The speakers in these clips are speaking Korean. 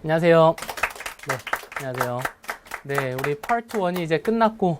안녕하세요. 네, 안녕하세요. 네, 우리 파트 1이 이제 끝났고,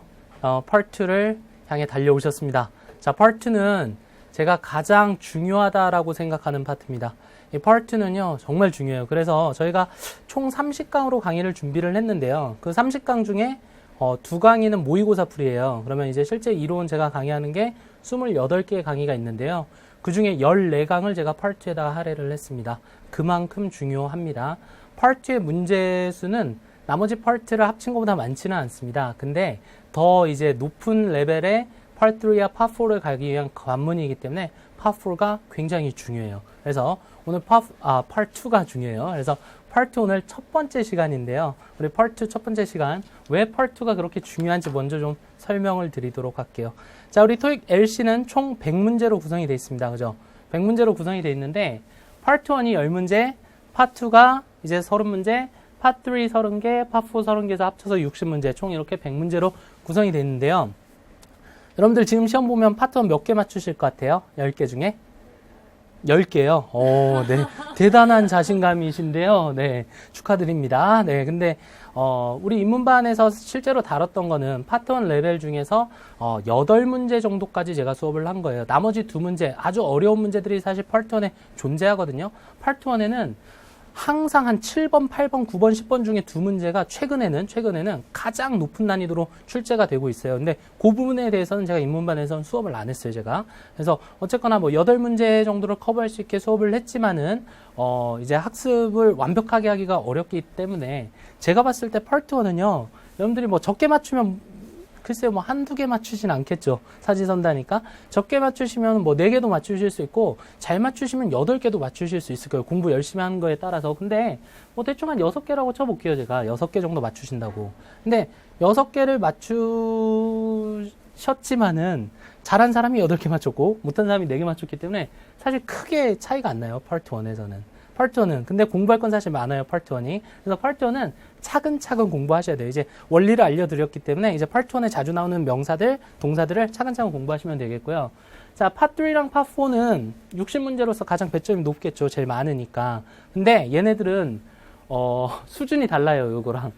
파트 2를 향해 달려오셨습니다. 자, 파트 2는 제가 가장 중요하다라고 생각하는 파트입니다. 이 파트 2는요, 정말 중요해요. 그래서 저희가 총 30강으로 강의를 준비를 했는데요. 그 30강 중에 2강의는 모의고사 풀이에요. 그러면 이제 실제 이론 제가 강의하는 게 28개의 강의가 있는데요. 그 중에 14강을 제가 파트에다가 할애를 했습니다. 그만큼 중요합니다. 파트의 문제수는 나머지 파트를 합친 것보다 많지는 않습니다. 근데 더 이제 높은 레벨의 파트 3와 파트 4를 가기 위한 관문이기 때문에 파트 4가 굉장히 중요해요. 그래서 오늘 파트 2가 중요해요. 그래서 파트 오늘 첫 번째 시간인데요. 우리 파트 첫 번째 시간, 왜 파트 2가 그렇게 중요한지 먼저 좀 설명을 드리도록 할게요. 자, 우리 토익 LC는 총 100문제로 구성이 되어 있습니다. 그죠? 100문제로 구성이 되어 있는데, 파트 1이 10문제, 파트 2가 이제 30문제, 파트 3 30개, 파트 4 30개에서 합쳐서 60문제, 총 이렇게 100문제로 구성이 되어 있는데요. 여러분들 지금 시험 보면 파트 1 몇 개 맞추실 것 같아요? 10개 중에? 10개요? 네. 대단한 자신감이신데요. 네. 축하드립니다. 네. 근데, 우리 입문반에서 실제로 다뤘던 거는 파트 1 레벨 중에서, 8문제 정도까지 제가 수업을 한 거예요. 나머지 2문제, 아주 어려운 문제들이 사실 파트 1에 존재하거든요. 파트 1에는 항상 한 7번, 8번, 9번, 10번 중에 2문제가 최근에는 가장 높은 난이도로 출제가 되고 있어요. 근데 그 부분에 대해서는 제가 입문반에서는 수업을 안 했어요, 제가. 그래서 어쨌거나 뭐 8문제 정도를 커버할 수 있게 수업을 했지만은, 이제 학습을 완벽하게 하기가 어렵기 때문에 제가 봤을 때 파트 1은요, 여러분들이 뭐 적게 맞추면 글쎄요, 뭐 한두 개 맞추진 않겠죠. 사지선다니까. 적게 맞추시면 뭐 4개도 맞추실 수 있고, 잘 맞추시면 8개도 맞추실 수 있을 거예요. 공부 열심히 하는 거에 따라서. 근데, 뭐 대충 한 6개라고 쳐볼게요, 제가. 6개 정도 맞추신다고. 근데, 6개를 맞추셨지만은, 잘한 사람이 8개 맞췄고, 못한 사람이 4개 맞췄기 때문에, 사실 크게 차이가 안 나요, 파트 1에서는. 파트 1은. 근데 공부할 건 사실 많아요, 파트 1이. 그래서 파트 1은 차근차근 공부하셔야 돼요. 이제 원리를 알려드렸기 때문에 이제 파트 1에 자주 나오는 명사들, 동사들을 차근차근 공부하시면 되겠고요. 자, 파트 3랑 파트 4는 60문제로서 가장 배점이 높겠죠. 제일 많으니까. 근데 얘네들은, 수준이 달라요, 요거랑.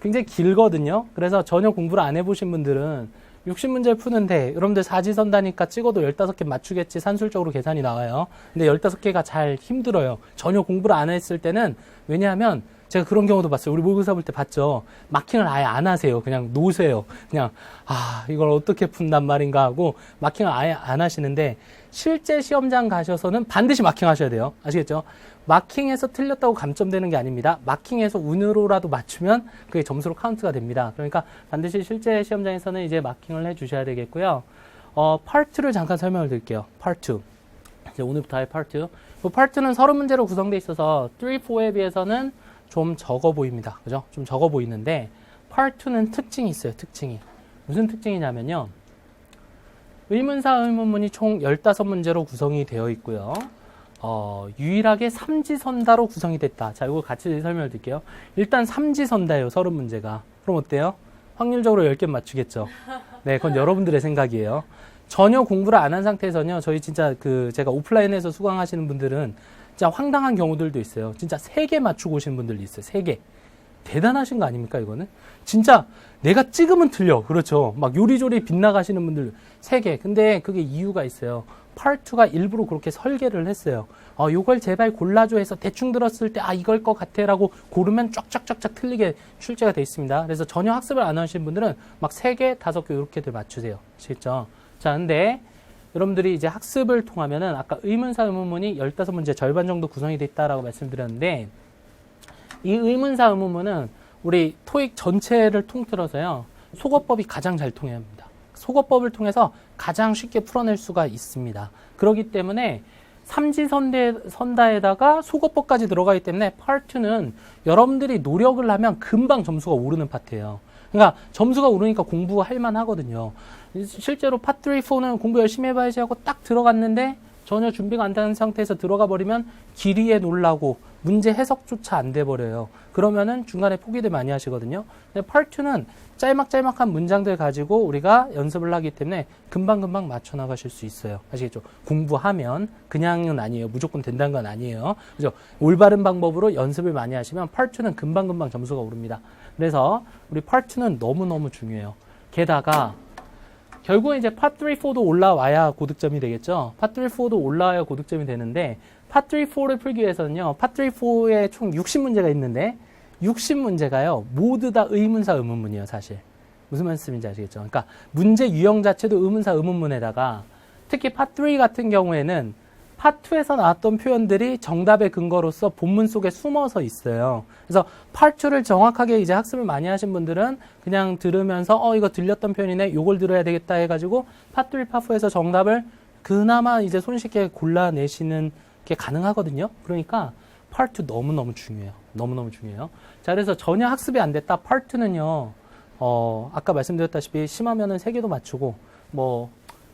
굉장히 길거든요. 그래서 전혀 공부를 안 해보신 분들은 60문제를 푸는데 여러분들 사지선다니까 찍어도 15개 맞추겠지 산술적으로 계산이 나와요. 근데 15개가 잘 힘들어요. 전혀 공부를 안 했을 때는. 왜냐하면 제가 그런 경우도 봤어요. 우리 모의고사 볼 때 봤죠. 마킹을 아예 안 하세요. 그냥 놓으세요. 그냥 이걸 어떻게 푼단 말인가 하고 마킹을 아예 안 하시는데, 실제 시험장 가셔서는 반드시 마킹하셔야 돼요. 아시겠죠? 마킹에서 틀렸다고 감점되는 게 아닙니다. 마킹에서 운으로라도 맞추면 그게 점수로 카운트가 됩니다. 그러니까 반드시 실제 시험장에서는 이제 마킹을 해주셔야 되겠고요. 파트를 잠깐 설명을 드릴게요. 파트 2. 이제 오늘부터 할 파트 2. 파트는 30문제로 구성되어 있어서 3, 4에 비해서는 좀 적어 보입니다. 그죠? 좀 적어 보이는데, 파트 2는 특징이 있어요. 특징이. 무슨 특징이냐면요. 의문사, 의문문이 총 15문제로 구성이 되어 있고요. 유일하게 삼지선다로 구성이 됐다. 자, 이거 같이 설명을 드릴게요. 일단 삼지선다예요, 30문제가. 그럼 어때요? 확률적으로 10개 맞추겠죠? 네, 그건 여러분들의 생각이에요. 전혀 공부를 안 한 상태에서는요, 저희 진짜 제가 오프라인에서 수강하시는 분들은 진짜 황당한 경우들도 있어요. 진짜 3개 맞추고 오시는 분들도 있어요. 3개. 대단하신 거 아닙니까, 이거는? 진짜 내가 찍으면 틀려. 그렇죠. 막 요리조리 빗나가시는 분들 3개. 근데 그게 이유가 있어요. 파트 2가 일부러 그렇게 설계를 했어요. 요걸 제발 골라줘 해서 대충 들었을 때 이걸 것 같아 라고 고르면 쫙쫙쫙쫙 틀리게 출제가 되어 있습니다. 그래서 전혀 학습을 안 하신 분들은 막 3개, 5개 이렇게들 맞추세요. 아시겠죠? 자, 근데 여러분들이 이제 학습을 통하면은 아까 의문사, 의문문이 15문제 절반 정도 구성이 되어 있다라고 말씀드렸는데, 이 의문사, 의문문은 우리 토익 전체를 통틀어서요, 속어법이 가장 잘 통해야 합니다. 속어법을 통해서 가장 쉽게 풀어낼 수가 있습니다. 그렇기 때문에 삼지선다에다가 속어법까지 들어가기 때문에 파트 2는 여러분들이 노력을 하면 금방 점수가 오르는 파트예요. 그러니까 점수가 오르니까 공부할 만하거든요. 실제로 파트 3, 4는 공부 열심히 해봐야지 하고 딱 들어갔는데 전혀 준비가 안 되는 상태에서 들어가 버리면 길 위에 놀라고 문제 해석조차 안 돼버려요. 그러면은 중간에 포기들 많이 하시거든요. 근데 Part2는 짤막짤막한 문장들 가지고 우리가 연습을 하기 때문에 금방금방 맞춰 나가실 수 있어요. 아시겠죠? 공부하면 그냥은 아니에요. 무조건 된다는 건 아니에요. 그죠? 올바른 방법으로 연습을 많이 하시면 Part2는 금방금방 점수가 오릅니다. 그래서 우리 Part2는 너무너무 중요해요. 게다가 결국은 이제 Part 3, 4도 올라와야 고득점이 되겠죠. Part 3, 4도 올라와야 고득점이 되는데 Part 3, 4를 풀기 위해서는요. Part 3, 4에 총 60문제가 있는데 60문제가요. 모두 다 의문사 의문문이에요. 사실. 무슨 말씀인지 아시겠죠? 그러니까 문제 유형 자체도 의문사 의문문에다가 특히 Part 3 같은 경우에는 Part 2에서 나왔던 표현들이 정답의 근거로서 본문 속에 숨어서 있어요. 그래서 Part 2를 정확하게 이제 학습을 많이 하신 분들은 그냥 들으면서 이거 들렸던 표현이네. 요걸 들어야 되겠다 해가지고 Part 3, Part 4에서 정답을 그나마 이제 손쉽게 골라내시는 게 가능하거든요. 그러니까 Part 2 너무너무 중요해요. 너무너무 중요해요. 자, 그래서 전혀 학습이 안 됐다. Part 2는요. 아까 말씀드렸다시피 심하면은 3개도 맞추고 뭐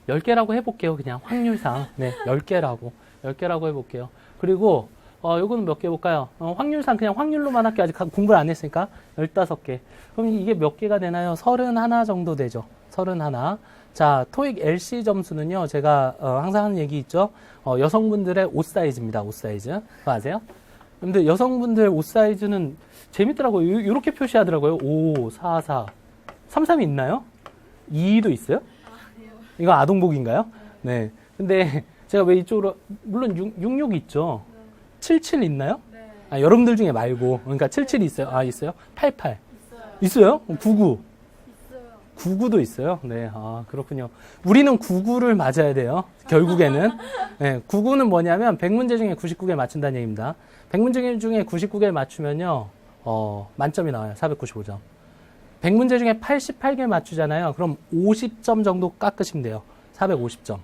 10개라고 해볼게요. 그냥 확률상. 네, 10개라고 해볼게요. 그리고, 요거는 몇 개 해볼까요? 확률상 그냥 확률로만 할게요. 아직 공부를 안 했으니까. 15개. 그럼 이게 몇 개가 되나요? 31 정도 되죠. 31. 자, 토익 LC 점수는요, 제가, 항상 하는 얘기 있죠? 여성분들의 옷 사이즈입니다. 옷 사이즈. 그거 아세요? 근데 여성분들 옷 사이즈는 재밌더라고요. 요렇게 표시하더라고요. 5, 4, 4. 3, 3이 있나요? 2도 있어요? 이거 아동복인가요? 네. 근데 제가 왜 이쪽으로, 물론 66 있죠? 77 있나요? 네. 아, 여러분들 중에 말고. 그러니까 77이 있어요? 아, 있어요? 88. 있어요? 99. 있어요. 99도 있어요? 네. 아, 그렇군요. 우리는 99를 맞아야 돼요. 결국에는. 네. 99는 뭐냐면 100문제 중에 99개 맞춘다는 얘기입니다. 100문제 중에 99개 맞추면요. 만점이 나와요. 495점. 100문제 중에 88개 맞추잖아요. 그럼 50점 정도 깎으시면 돼요. 450점.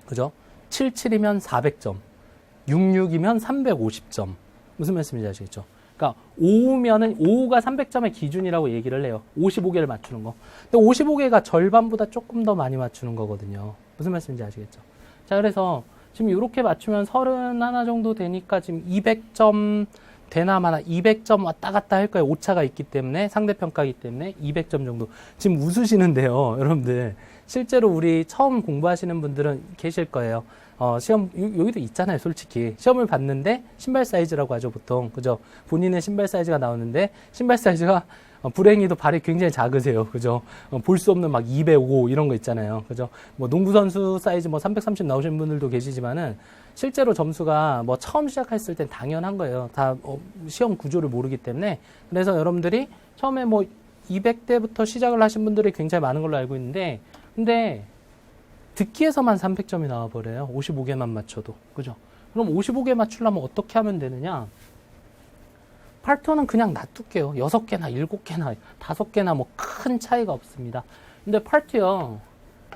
그죠? 77이면 400점. 66이면 350점. 무슨 말씀인지 아시겠죠? 그러니까 5가 300점의 기준이라고 얘기를 해요. 55개를 맞추는 거. 근데 55개가 절반보다 조금 더 많이 맞추는 거거든요. 무슨 말씀인지 아시겠죠? 자, 그래서 지금 이렇게 맞추면 31 정도 되니까 지금 200점 되나 마나 200점 왔다 갔다 할 거예요. 오차가 있기 때문에, 상대평가이기 때문에 200점 정도. 지금 웃으시는데요, 여러분들. 실제로 우리 처음 공부하시는 분들은 계실 거예요. 시험, 여기도 있잖아요, 솔직히. 시험을 봤는데, 신발 사이즈라고 하죠, 보통. 그죠? 본인의 신발 사이즈가 나오는데, 신발 사이즈가 불행히도 발이 굉장히 작으세요. 그죠? 볼 수 없는 막 205 이런 거 있잖아요. 그죠? 뭐 농구선수 사이즈 뭐 330 나오신 분들도 계시지만은, 실제로 점수가 뭐 처음 시작했을 땐 당연한 거예요. 다 시험 구조를 모르기 때문에. 그래서 여러분들이 처음에 뭐 200대부터 시작을 하신 분들이 굉장히 많은 걸로 알고 있는데, 근데 듣기에서만 300점이 나와버려요. 55개만 맞춰도. 그죠? 그럼 55개 맞추려면 어떻게 하면 되느냐? Part2는 그냥 놔둘게요. 6개나 7개나 5개나 뭐 큰 차이가 없습니다. 근데 Part2요.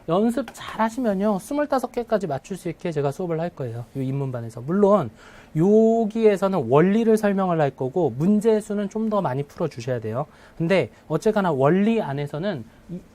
연습 잘 하시면요. 25개까지 맞출 수 있게 제가 수업을 할 거예요. 이 입문반에서. 물론 여기에서는 원리를 설명을 할 거고 문제 수는 좀 더 많이 풀어주셔야 돼요. 근데 어쨌거나 원리 안에서는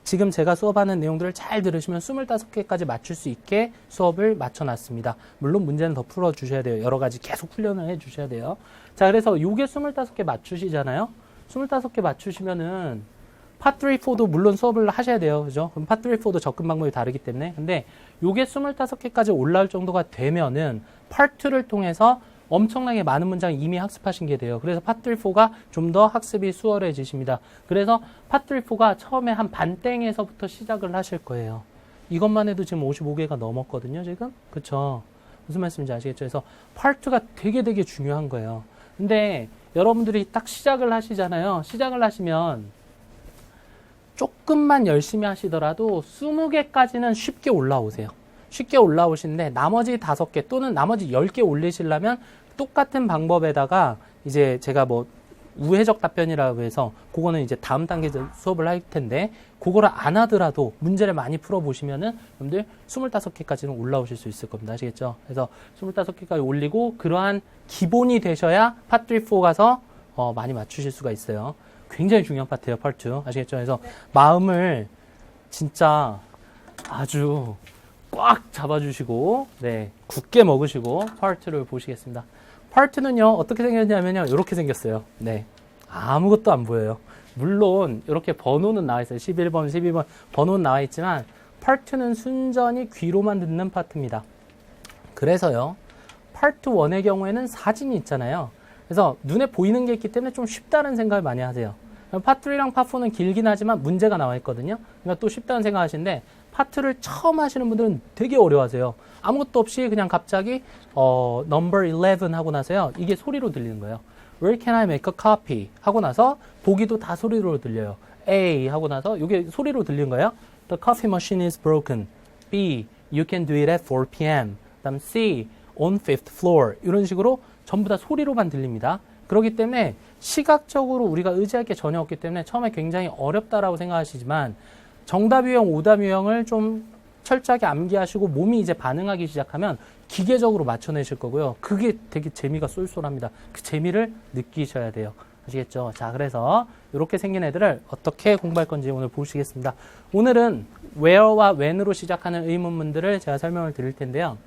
지금 제가 수업하는 내용들을 잘 들으시면 25개까지 맞출 수 있게 수업을 맞춰놨습니다. 물론 문제는 더 풀어주셔야 돼요. 여러 가지 계속 훈련을 해주셔야 돼요. 자, 그래서 요게 25개 맞추시잖아요. 25개 맞추시면은 Part 3, 4도 물론 수업을 하셔야 돼요. 그죠? 그럼 Part 3, 4도 접근 방법이 다르기 때문에. 근데 요게 25개까지 올라올 정도가 되면은 Part 2를 통해서 엄청나게 많은 문장 이미 학습하신 게 돼요. 그래서 Part 3, 4가 좀 더 학습이 수월해지십니다. 그래서 Part 3, 4가 처음에 한 반땡에서부터 시작을 하실 거예요. 이것만 해도 지금 55개가 넘었거든요, 지금. 그쵸? 무슨 말씀인지 아시겠죠? 그래서 Part 2가 되게 중요한 거예요. 근데 여러분들이 딱 시작을 하시잖아요. 시작을 하시면 조금만 열심히 하시더라도 20개까지는 쉽게 올라오세요. 쉽게 올라오시는데 나머지 5개 또는 나머지 10개 올리시려면 똑같은 방법에다가 이제 제가 뭐 우회적 답변이라고 해서 그거는 이제 다음 단계 수업을 할 텐데 그거를 안 하더라도 문제를 많이 풀어보시면은 여러분들 25개까지는 올라오실 수 있을 겁니다. 아시겠죠? 그래서 25개까지 올리고 그러한 기본이 되셔야 Part 3, 4 가서 많이 맞추실 수가 있어요. 굉장히 중요한 파트예요, Part 2. 아시겠죠? 그래서 마음을 진짜 아주 꽉 잡아주시고, 네, 굳게 먹으시고 Part 2를 보시겠습니다. Part 2는요, 어떻게 생겼냐면요, 이렇게 생겼어요. 네. 아무것도 안 보여요. 물론, 이렇게 번호는 나와 있어요. 11번, 12번, 번호는 나와 있지만, Part 2는 순전히 귀로만 듣는 파트입니다. 그래서요, Part 1의 경우에는 사진이 있잖아요. 그래서 눈에 보이는 게 있기 때문에 좀 쉽다는 생각을 많이 하세요. Part 3랑 Part 4는 길긴 하지만 문제가 나와 있거든요. 그러니까 또 쉽다는 생각 하시는데, Part 2를 처음 하시는 분들은 되게 어려워하세요. 아무것도 없이 그냥 갑자기 number 11 하고 나서요, 이게 소리로 들리는 거예요. Where can I make a copy? 하고 나서 보기도 다 소리로 들려요. A 하고 나서 이게 소리로 들리는 거예요. The coffee machine is broken. B, you can do it at 4 p.m. 그다음 C, on 5th floor. 이런 식으로 전부 다 소리로만 들립니다. 그렇기 때문에 시각적으로 우리가 의지할 게 전혀 없기 때문에 처음에 굉장히 어렵다라고 생각하시지만 정답 유형, 오답 유형을 좀 철저하게 암기하시고 몸이 이제 반응하기 시작하면 기계적으로 맞춰내실 거고요. 그게 되게 재미가 쏠쏠합니다. 그 재미를 느끼셔야 돼요. 아시겠죠? 자, 그래서 이렇게 생긴 애들을 어떻게 공부할 건지 오늘 보시겠습니다. 오늘은 where와 when으로 시작하는 의문문들을 제가 설명을 드릴 텐데요.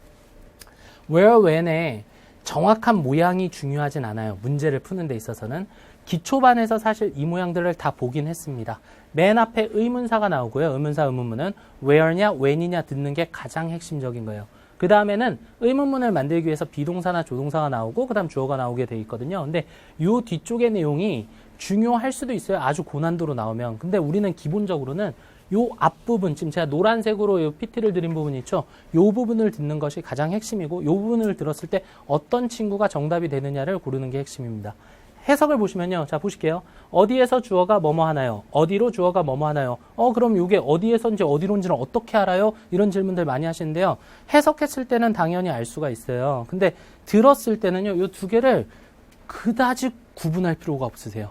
where, when의 정확한 모양이 중요하진 않아요. 문제를 푸는 데 있어서는. 기초반에서 사실 이 모양들을 다 보긴 했습니다. 맨 앞에 의문사가 나오고요. 의문사, 의문문은 where냐, when이냐 듣는 게 가장 핵심적인 거예요. 그 다음에는 의문문을 만들기 위해서 비동사나 조동사가 나오고 그 다음 주어가 나오게 돼 있거든요. 근데 요 뒤쪽의 내용이 중요할 수도 있어요. 아주 고난도로 나오면. 근데 우리는 기본적으로는 요 앞부분, 지금 제가 노란색으로 요 PT를 드린 부분 있죠? 요 부분을 듣는 것이 가장 핵심이고 요 부분을 들었을 때 어떤 친구가 정답이 되느냐를 고르는 게 핵심입니다. 해석을 보시면요. 자, 보실게요. 어디에서 주어가 뭐뭐 하나요? 어디로 주어가 뭐뭐 하나요? 그럼 이게 어디에서인지 어디론지는 어떻게 알아요? 이런 질문들 많이 하시는데요. 해석했을 때는 당연히 알 수가 있어요. 근데 들었을 때는요. 이 두 개를 그다지 구분할 필요가 없으세요.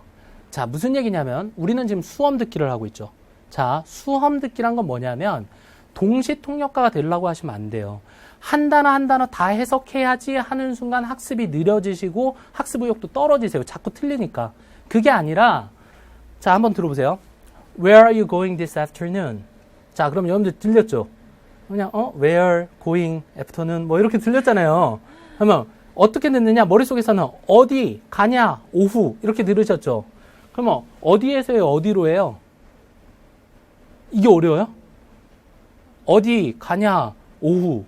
자, 무슨 얘기냐면 우리는 지금 수험 듣기를 하고 있죠. 자, 수험 듣기란 건 뭐냐면 동시 통역가가 되려고 하시면 안 돼요. 한 단어 한 단어 다 해석해야지 하는 순간 학습이 느려지시고 학습 의욕도 떨어지세요. 자꾸 틀리니까. 그게 아니라 자, 한번 들어보세요. Where are you going this afternoon? 자, 그럼 여러분들 들렸죠? 그냥 where going afternoon 뭐 이렇게 들렸잖아요. 그러면 어떻게 듣느냐? 머릿속에서는 어디 가냐? 오후 이렇게 들으셨죠? 그러면 어디에서요? 어디로예요? 이게 어려워요? 어디 가냐? 오후.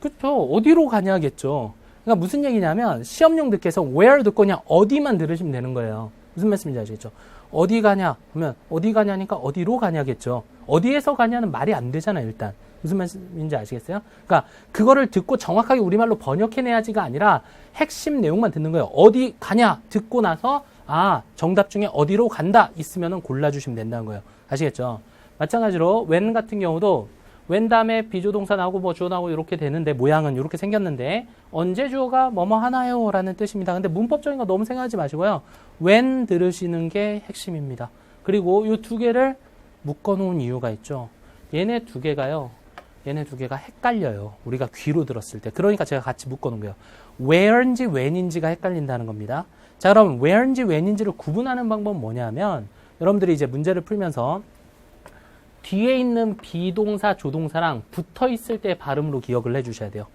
그렇죠. 어디로 가냐겠죠. 그러니까 무슨 얘기냐면 시험용들께서 where 듣고 그냥 어디만 들으시면 되는 거예요. 무슨 말씀인지 아시겠죠? 어디 가냐? 그러면 어디 가냐니까 어디로 가냐겠죠. 어디에서 가냐는 말이 안 되잖아요, 일단. 무슨 말씀인지 아시겠어요? 그러니까 그거를 듣고 정확하게 우리말로 번역해내야지가 아니라 핵심 내용만 듣는 거예요. 어디 가냐? 듣고 나서 정답 중에 어디로 간다 있으면은 골라주시면 된다는 거예요. 아시겠죠? 마찬가지로 when 같은 경우도 when 다음에 비조동사 나오고 뭐 주어 나오고 이렇게 되는데 모양은 이렇게 생겼는데 언제 주어가 뭐뭐 하나요? 라는 뜻입니다. 근데 문법적인 거 너무 생각하지 마시고요. when 들으시는 게 핵심입니다. 그리고 이 두 개를 묶어놓은 이유가 있죠. 얘네 두 개가 헷갈려요. 우리가 귀로 들었을 때. 그러니까 제가 같이 묶어놓은 거예요. where인지 when인지가 헷갈린다는 겁니다. 자, 그럼 where인지 when인지를 구분하는 방법은 뭐냐면 여러분들이 이제 문제를 풀면서 뒤에 있는 비동사, 조동사랑 붙어 있을 때 발음으로 기억을 해주셔야 돼요.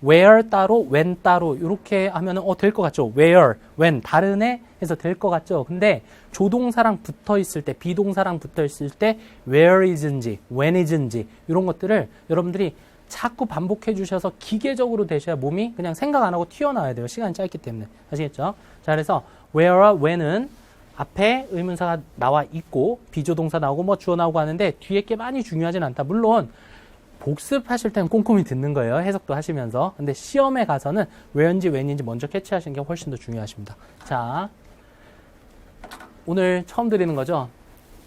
where 따로, when 따로 이렇게 하면은 될 것 같죠? where, when 다르네 해서 될 것 같죠? 근데 조동사랑 붙어 있을 때, 비동사랑 붙어 있을 때 where is인지, when is인지 이런 것들을 여러분들이 자꾸 반복해 주셔서 기계적으로 되셔야 몸이 그냥 생각 안 하고 튀어나와야 돼요. 시간이 짧기 때문에. 아시겠죠? 자, 그래서 where와 when은 앞에 의문사가 나와 있고 비조동사 나오고 뭐 주어 나오고 하는데 뒤에 게 많이 중요하진 않다. 물론 복습하실 때는 꼼꼼히 듣는 거예요. 해석도 하시면서. 근데 시험에 가서는 where인지 when인지 먼저 캐치하시는 게 훨씬 더 중요하십니다. 자, 오늘 처음 드리는 거죠.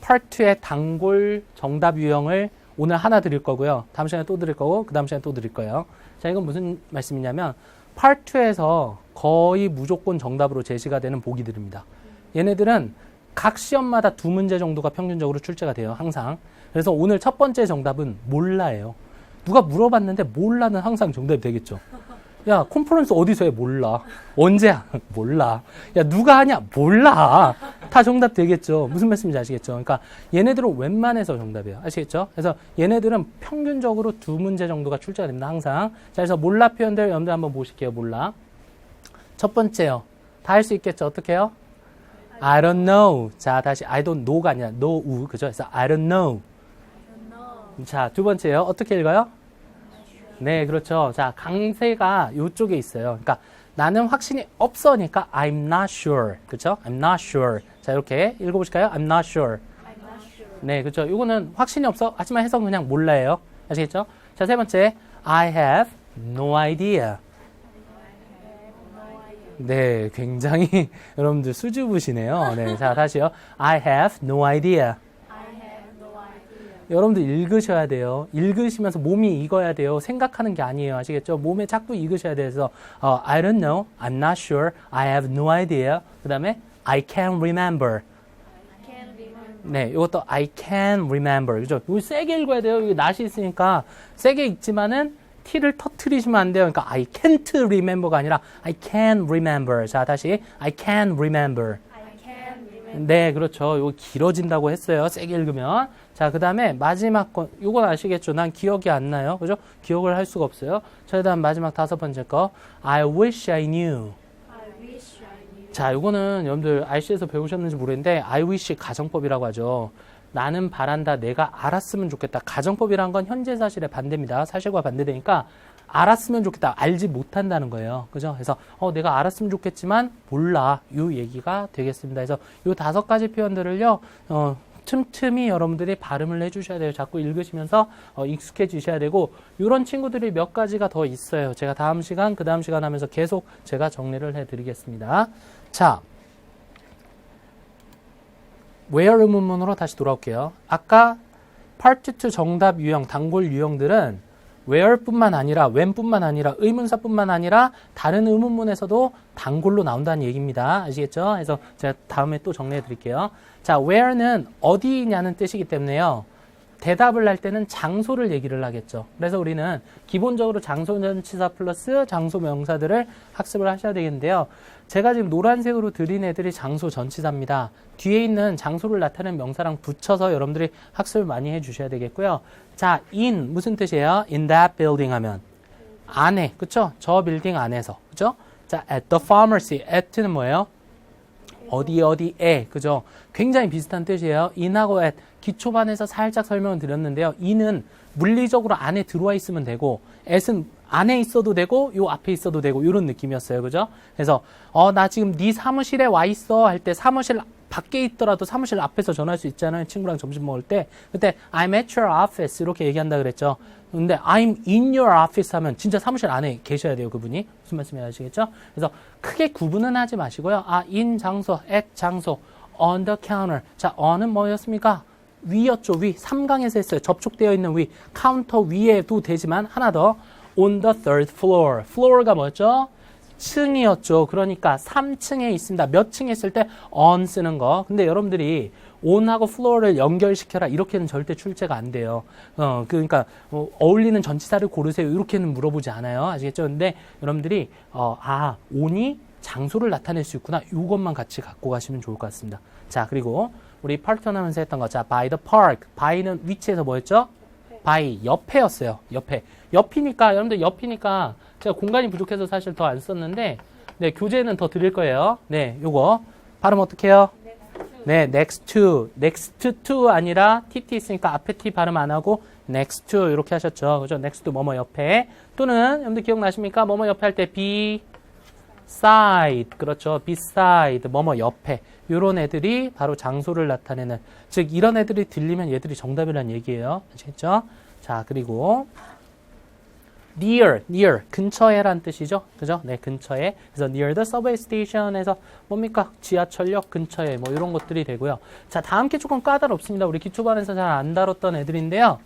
Part 2의 단골 정답 유형을 오늘 하나 드릴 거고요. 다음 시간에 또 드릴 거고 그 다음 시간에 또 드릴 거예요. 자, 이건 무슨 말씀이냐면 Part 2에서 거의 무조건 정답으로 제시가 되는 보기들입니다. 얘네들은 각 시험마다 2문제 정도가 평균적으로 출제가 돼요. 항상. 그래서 오늘 첫 번째 정답은 몰라예요. 누가 물어봤는데 몰라는 항상 정답이 되겠죠. 야, 컨퍼런스 어디서 해? 몰라. 언제? 몰라. 야, 누가 하냐? 몰라. 다 정답 되겠죠. 무슨 말씀인지 아시겠죠? 그러니까 얘네들은 웬만해서 정답이에요. 아시겠죠? 그래서 얘네들은 평균적으로 2문제 정도가 출제가 됩니다. 항상. 자, 그래서 몰라 표현들 여러분들 한번 보실게요. 몰라. 첫 번째요. 다 할 수 있겠죠? 어떻게 해요? I don't know. 자, 다시 I don't know가 아니라 know, 그죠? 그래서 I don't know. 자, 두 번째요. 어떻게 읽어요? 네, 그렇죠. 자, 강세가 이쪽에 있어요. 그러니까 나는 확신이 없으니까 I'm not sure. 그렇죠? I'm not sure. 자, 이렇게 읽어보실까요? I'm not sure. 네, 그렇죠. 이거는 확신이 없어. 하지만 해석은 그냥 몰라요. 아시겠죠? 자, 세 번째. I have no idea. 네, 굉장히 여러분들 수줍으시네요. 네, 자, 다시요. I have no idea. 여러분들 읽으셔야 돼요. 읽으시면서 몸이 익어야 돼요. 생각하는 게 아니에요. 아시겠죠? 몸에 자꾸 읽으셔야 돼서 I don't know, I'm not sure, I have no idea. 그 다음에 I can't remember. 네, 이것도 I can remember. 그죠? 이거 세게 읽어야 돼요. 이게 낫이 있으니까 세게 읽지만은 T를 터트리시면 안 돼요. 그러니까 I can't remember가 아니라 I can remember. 자, 다시 I can remember. 네, 그렇죠. 이거 길어진다고 했어요. 세게 읽으면. 자, 그 다음에 마지막 거, 이건 아시겠죠? 난 기억이 안 나요. 그죠? 기억을 할 수가 없어요. 자, 그 다음 마지막 다섯 번째 거. I wish I knew. 자, 이거는 여러분들 RC에서 배우셨는지 모르겠는데 I wish 가정법이라고 하죠. 나는 바란다. 내가 알았으면 좋겠다. 가정법이란 건 현재 사실의 반대입니다. 사실과 반대되니까 알았으면 좋겠다. 알지 못한다는 거예요. 그죠? 그래서 내가 알았으면 좋겠지만 몰라. 이 얘기가 되겠습니다. 그래서 이 다섯 가지 표현들을요. 틈틈이 여러분들이 발음을 해주셔야 돼요. 자꾸 읽으시면서 익숙해지셔야 되고 이런 친구들이 몇 가지가 더 있어요. 제가 다음 시간, 그 다음 시간 하면서 계속 제가 정리를 해드리겠습니다. 자, where 의문문으로 다시 돌아올게요. 아까 Part 2 정답 유형, 단골 유형들은 where뿐만 아니라 when뿐만 아니라 의문사뿐만 아니라 다른 의문문에서도 단골로 나온다는 얘기입니다. 아시겠죠? 그래서 제가 다음에 또 정리해 드릴게요. 자, where는 어디냐는 뜻이기 때문에요. 대답을 할 때는 장소를 얘기를 하겠죠. 그래서 우리는 기본적으로 장소 전치사 플러스 장소 명사들을 학습을 하셔야 되겠는데요. 제가 지금 노란색으로 드린 애들이 장소 전치사입니다. 뒤에 있는 장소를 나타내는 명사랑 붙여서 여러분들이 학습을 많이 해주셔야 되겠고요. 자, in 무슨 뜻이에요? in that building 하면 안에, 그쵸? 저 빌딩 안에서, 그쵸? 자, at the pharmacy, at는 뭐예요? 어디에, 그죠? 굉장히 비슷한 뜻이에요. in하고 at, 기초반에서 살짝 설명을 드렸는데요. in은 물리적으로 안에 들어와 있으면 되고, at은 안에 있어도 되고, 요 앞에 있어도 되고, 이런 느낌이었어요. 그죠? 그래서, 나 지금 네 사무실에 와 있어 할 때 사무실 밖에 있더라도 사무실 앞에서 전화할 수 있잖아요. 친구랑 점심 먹을 때. 그때 I'm at your office 이렇게 얘기한다 그랬죠. 근데 I'm in your office 하면 진짜 사무실 안에 계셔야 돼요. 그분이. 무슨 말씀인지 아시겠죠? 그래서 크게 구분은 하지 마시고요. in 장소, at 장소, on the counter. 자, on은 뭐였습니까? 위였죠. 위. 3강에서 했어요. 접촉되어 있는 위. 카운터 위에도 되지만 하나 더. on the third floor. floor가 뭐였죠? 층이었죠. 그러니까 3층에 있습니다. 몇 층에 있을 때 on 쓰는 거. 근데 여러분들이 on하고 floor를 연결시켜라. 이렇게는 절대 출제가 안 돼요. 그러니까 어울리는 전치사를 고르세요. 이렇게는 물어보지 않아요. 아시겠죠? 근데 여러분들이 on이 장소를 나타낼 수 있구나. 이것만 같이 갖고 가시면 좋을 것 같습니다. 자, 그리고 우리 파트너 하면서 했던 거. 자, by the park. by는 위치에서 뭐였죠? by 옆에였어요. 옆이니까 여러분들 옆이니까 제가 공간이 부족해서 사실 더 안 썼는데 네, 교재는 더 드릴 거예요. 네, 요거 발음 어떻게 해요? 네, next to 아니라 tt 있으니까 앞에 t 발음 안 하고 next to 이렇게 하셨죠. 그죠? next to 뭐뭐 옆에 또는 여러분들 기억나십니까? 뭐뭐 옆에 할 때 beside 그렇죠. beside 뭐뭐 옆에 요런 애들이 바로 장소를 나타내는 즉 이런 애들이 들리면 얘들이 정답이라는 얘기예요. 아시겠죠? 자, 그리고 near 근처에란 뜻이죠. 그죠? 네, 근처에. 그래서 near the subway station에서 뭡니까? 지하철역 근처에 뭐 이런 것들이 되고요. 자, 다음 게 조금 까다롭습니다. 우리 기초반에서 잘 안 다뤘던 애들인데요.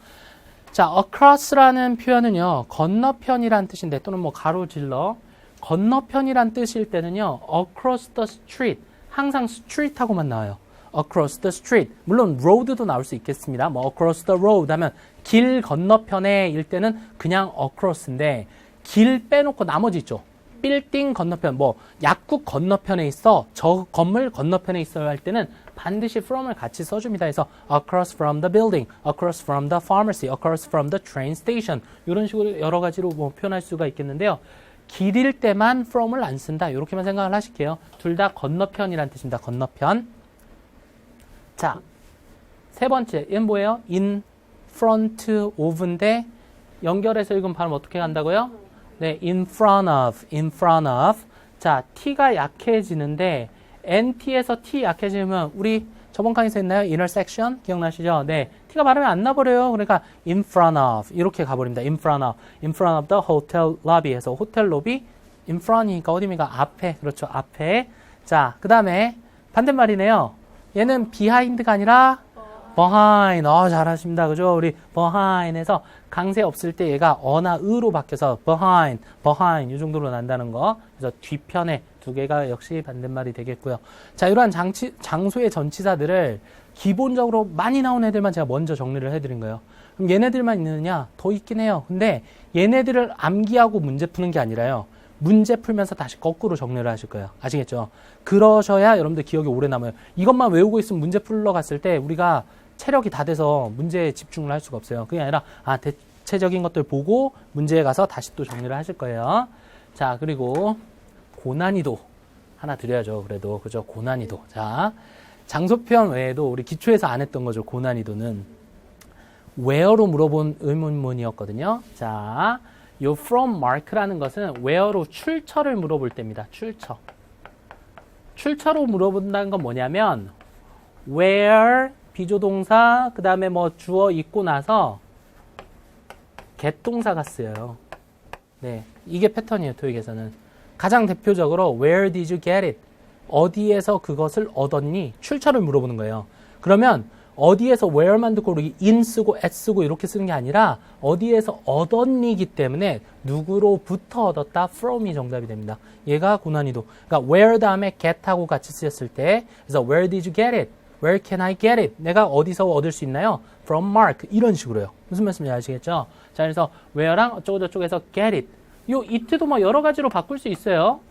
자, across라는 표현은요. 건너편이란 뜻인데 또는 뭐 가로질러 건너편이란 뜻일 때는요. across the street 항상 street하고만 나와요. across the street. 물론 road도 나올 수 있겠습니다. 뭐 across the road 하면 길 건너편에 일 때는 그냥 across인데 길 빼놓고 나머지 있죠. 빌딩 건너편, 뭐 약국 건너편에 있어, 저 건물 건너편에 있어야 할 때는 반드시 from을 같이 써줍니다. 그래서 across from the building, across from the pharmacy, across from the train station 이런 식으로 여러 가지로 뭐 표현할 수가 있겠는데요. 길일 때만 from을 안 쓴다. 이렇게만 생각을 하실게요. 둘 다 건너편이란 뜻입니다. 건너편. 자, 세 번째, 얘는 뭐예요? in front of인데 연결해서 읽으면 발음 어떻게 간다고요? 네, in front of. 자, T가 약해지는데 NT에서 T 약해지면 우리 저번 강의에서 했나요? intersection 기억나시죠? 네, T가 발음이 안 나버려요. 그러니까 in front of 이렇게 가버립니다. in front of the hotel lobby에서 호텔 로비 in front이니까 어디입니까? 앞에. 그렇죠, 앞에. 자, 그 다음에 반대말이네요. 얘는 behind가 아니라 behind. 잘하십니다. 그죠? 우리 behind에서 강세 없을 때 얘가 어나 으로 바뀌어서 behind 이 정도로 난다는 거. 그래서 뒤편에 두 개가 역시 반대말이 되겠고요. 자, 이러한 장소의 전치사들을 기본적으로 많이 나온 애들만 제가 먼저 정리를 해드린 거예요. 그럼 얘네들만 있느냐? 더 있긴 해요. 근데 얘네들을 암기하고 문제 푸는 게 아니라요. 문제 풀면서 다시 거꾸로 정리를 하실 거예요. 아시겠죠? 그러셔야 여러분들 기억이 오래 남아요. 이것만 외우고 있으면 문제 풀러 갔을 때 우리가 체력이 다 돼서 문제에 집중을 할 수가 없어요. 그게 아니라 대체적인 것들 보고 문제에 가서 다시 또 정리를 하실 거예요. 자, 그리고 고난이도 하나 드려야죠. 그래도 그죠? 고난이도. 자, 장소편 외에도 우리 기초에서 안 했던 거죠. 고난이도는 where로 물어본 의문문이었거든요. 자, 요 from mark라는 것은 where로 출처를 물어볼 때입니다. 출처로 물어본다는 건 뭐냐면 where 비조동사 그 다음에 뭐 주어 있고 나서 get 동사가 쓰여요. 네, 이게 패턴이에요. 토익에서는 가장 대표적으로 where did you get it? 어디에서 그것을 얻었니? 출처를 물어보는 거예요. 그러면 어디에서 where만 듣고 우리 in 쓰고 at 쓰고 이렇게 쓰는 게 아니라 어디에서 얻었니기 때문에 누구로부터 얻었다 from이 정답이 됩니다. 얘가 고난이도. 그러니까 where 다음에 get하고 같이 쓰였을 때 그래서 where did you get it? Where can I get it? 내가 어디서 얻을 수 있나요? From Mark. 이런 식으로요. 무슨 말씀인지 아시겠죠? 자, 그래서 where랑 어쩌고 저쩌고에서 get it. 요 it도 뭐 여러 가지로 바꿀 수 있어요.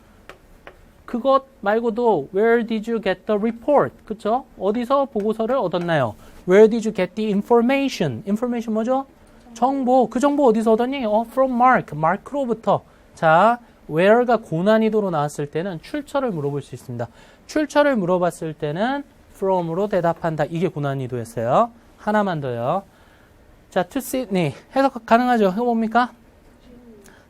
그것 말고도 where did you get the report? 그쵸? 어디서 보고서를 얻었나요? Where did you get the information? information 뭐죠? 정보. 그 정보 어디서 얻었니? From Mark. Mark로부터. 자, where가 고난이도로 나왔을 때는 출처를 물어볼 수 있습니다. 출처를 물어봤을 때는 from으로 대답한다. 이게 고난이도였어요. 하나만 더요. 자, to Sydney. 해석 가능하죠? 해봅니까?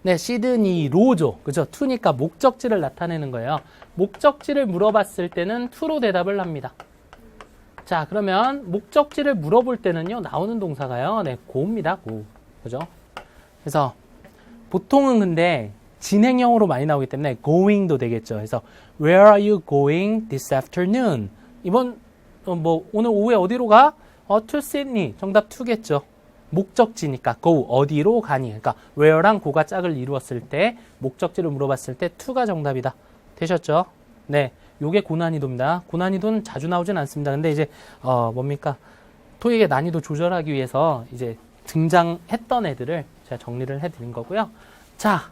네, 시드니로죠. 그죠? to니까 목적지를 나타내는 거예요. 목적지를 물어봤을 때는 to로 대답을 합니다. 자, 그러면 목적지를 물어볼 때는요, 나오는 동사가요, 네, go입니다. go. 그죠? 그래서 보통은 근데 진행형으로 많이 나오기 때문에 going도 되겠죠. 그래서 where are you going this afternoon? 이번 오늘 오후에 어디로 가? to Sydney. 정답 to겠죠. 목적지니까 go 어디로 가니. 그러니까 where랑 go가 짝을 이루었을 때 목적지를 물어봤을 때 to가 정답이다. 되셨죠? 네, 요게 고난이도입니다. 고난이도는 자주 나오진 않습니다. 근데 이제 뭡니까? 토익의 난이도 조절하기 위해서 이제 등장했던 애들을 제가 정리를 해드린 거고요. 자,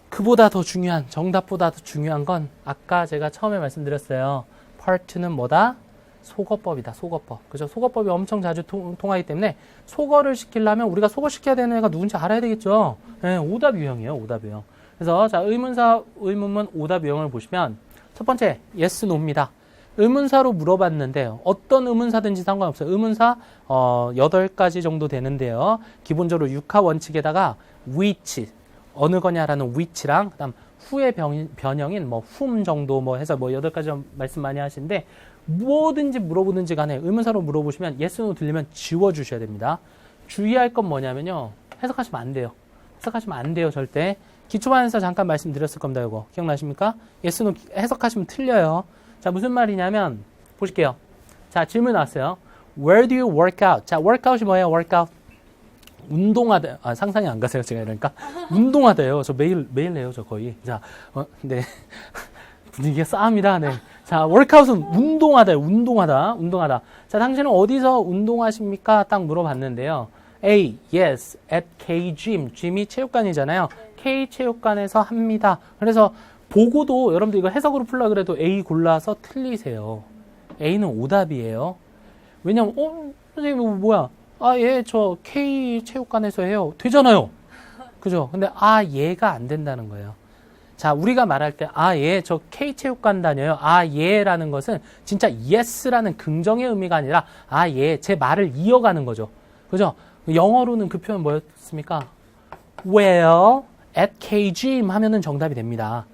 그보다 더 중요한 정답보다 더 중요한 건 아까 제가 처음에 말씀드렸어요. Part2는 뭐다? 속어법이다. 속어법. 그죠? 속어법이 엄청 자주 통하기 때문에 속어를 시키려면 우리가 속어 시켜야 되는 애가 누군지 알아야 되겠죠. 네, 오답 유형이에요. 오답 유형. 그래서 자, 의문사, 의문문 오답 유형을 보시면 첫 번째 yes, no입니다. 의문사로 물어봤는데 어떤 의문사든지 상관없어요. 의문사 8가지 정도 되는데요. 기본적으로 육하 원칙에다가 which 어느 거냐라는 which랑 그다음 후의 변형인 뭐 whom 정도 뭐 해서 뭐 8가지 말씀 많이 하시는데 뭐든지 물어보든지 간에 의문사로 물어보시면 yes, no 들리면 지워주셔야 됩니다. 주의할 건 뭐냐면요. 해석하시면 안 돼요. 해석하시면 안 돼요. 절대. 기초반에서 잠깐 말씀드렸을 겁니다. 이거 기억나십니까? yes, no 해석하시면 틀려요. 자, 무슨 말이냐면 보실게요. 자, 질문 나왔어요. Where do you work out? 자, workout이 뭐예요? workout. 운동하다. 상상이 안 가세요, 제가 이러니까. 운동하다요. 저 매일 해요, 저 거의. 자, 네. 분위기가 싸합니다. 네. 자, workout은 운동하다요. 운동하다. 자, 당신은 어디서 운동하십니까? 딱 물어봤는데요. A, yes, at K gym. gym이 체육관이잖아요. K 체육관에서 합니다. 그래서 보고도 여러분들 이거 해석으로 풀라 그래도 A 골라서 틀리세요. A는 오답이에요. 왜냐면 선생님 뭐야? 예, 저 K 체육관에서 해요. 되잖아요. 그죠? 근데 얘가 안 된다는 거예요. 자, 우리가 말할 때 얘 저 K체육관 다녀요. 얘라는 것은 진짜 yes라는 긍정의 의미가 아니라 얘 제 말을 이어가는 거죠. 그죠? 영어로는 그 표현 뭐였습니까? Well, at KGM 하면은 정답이 됩니다.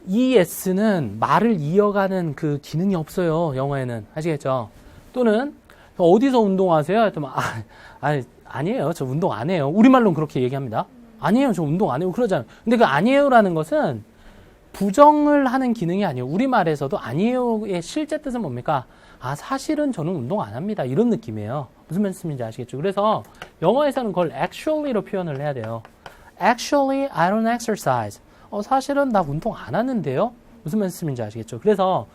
이 yes는 말을 이어가는 그 기능이 없어요. 영어에는. 아시겠죠? 또는 어디서 운동하세요? 했더니 아니에요. 저 운동 안 해요. 우리말로는 그렇게 얘기합니다. 아니에요. 저 운동 안 해요. 그러잖아요. 근데 그 아니에요라는 것은 부정을 하는 기능이 아니에요. 우리말에서도 아니에요의 실제 뜻은 뭡니까? 사실은 저는 운동 안 합니다. 이런 느낌이에요. 무슨 말씀인지 아시겠죠? 그래서 영어에서는 그걸 actually로 표현을 해야 돼요. Actually, I don't exercise. 사실은 나 운동 안 하는데요? 무슨 말씀인지 아시겠죠? 그래서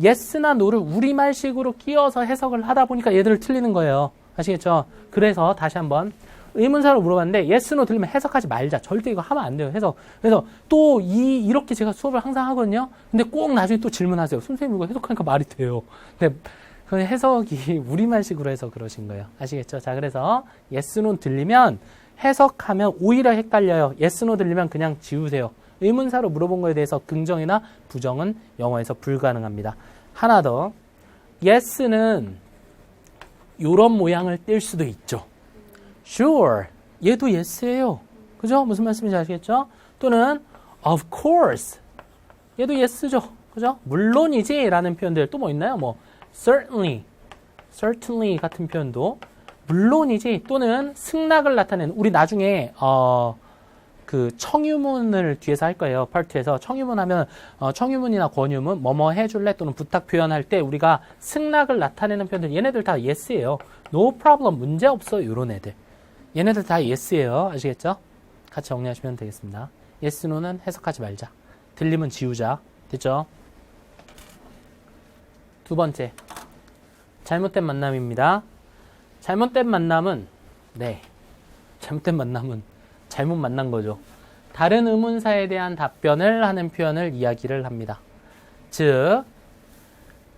yes나 no를 우리말식으로 끼워서 해석을 하다 보니까 얘들을 틀리는 거예요. 아시겠죠? 그래서 다시 한번 의문사로 물어봤는데 yes, no 들리면 해석하지 말자. 절대 이거 하면 안 돼요. 해석. 그래서 또 이렇게 제가 수업을 항상 하거든요. 근데 꼭 나중에 또 질문하세요. 선생님 이거 해석하니까 말이 돼요. 근데 그 해석이 우리말식으로 해서 그러신 거예요. 아시겠죠? 자, 그래서 yes, no 들리면 해석하면 오히려 헷갈려요. yes, no 들리면 그냥 지우세요. 의문사로 물어본 거에 대해서 긍정이나 부정은 영어에서 불가능합니다. 하나 더. yes는 이런 모양을 띌 수도 있죠. Sure. 얘도 yes예요. 그죠? 무슨 말씀인지 아시겠죠? 또는 of course. 얘도 yes죠. 그죠? 물론이지 라는 표현들 또 뭐 있나요? 뭐 certainly 같은 표현도 물론이지 또는 승낙을 나타내는 우리 나중에 그 청유문을 뒤에서 할 거예요. 파트에서 청유문 하면 청유문이나 권유문 뭐뭐 해줄래 또는 부탁 표현할 때 우리가 승낙을 나타내는 표현들 얘네들 다 yes예요. No problem 문제 없어 이런 애들. 얘네들 다 yes예요. 아시겠죠? 같이 정리하시면 되겠습니다. yes, no는 해석하지 말자. 들리면 지우자. 됐죠? 두 번째. 잘못된 만남입니다. 잘못된 만남은 잘못 만난 거죠. 다른 의문사에 대한 답변을 하는 표현을 이야기를 합니다. 즉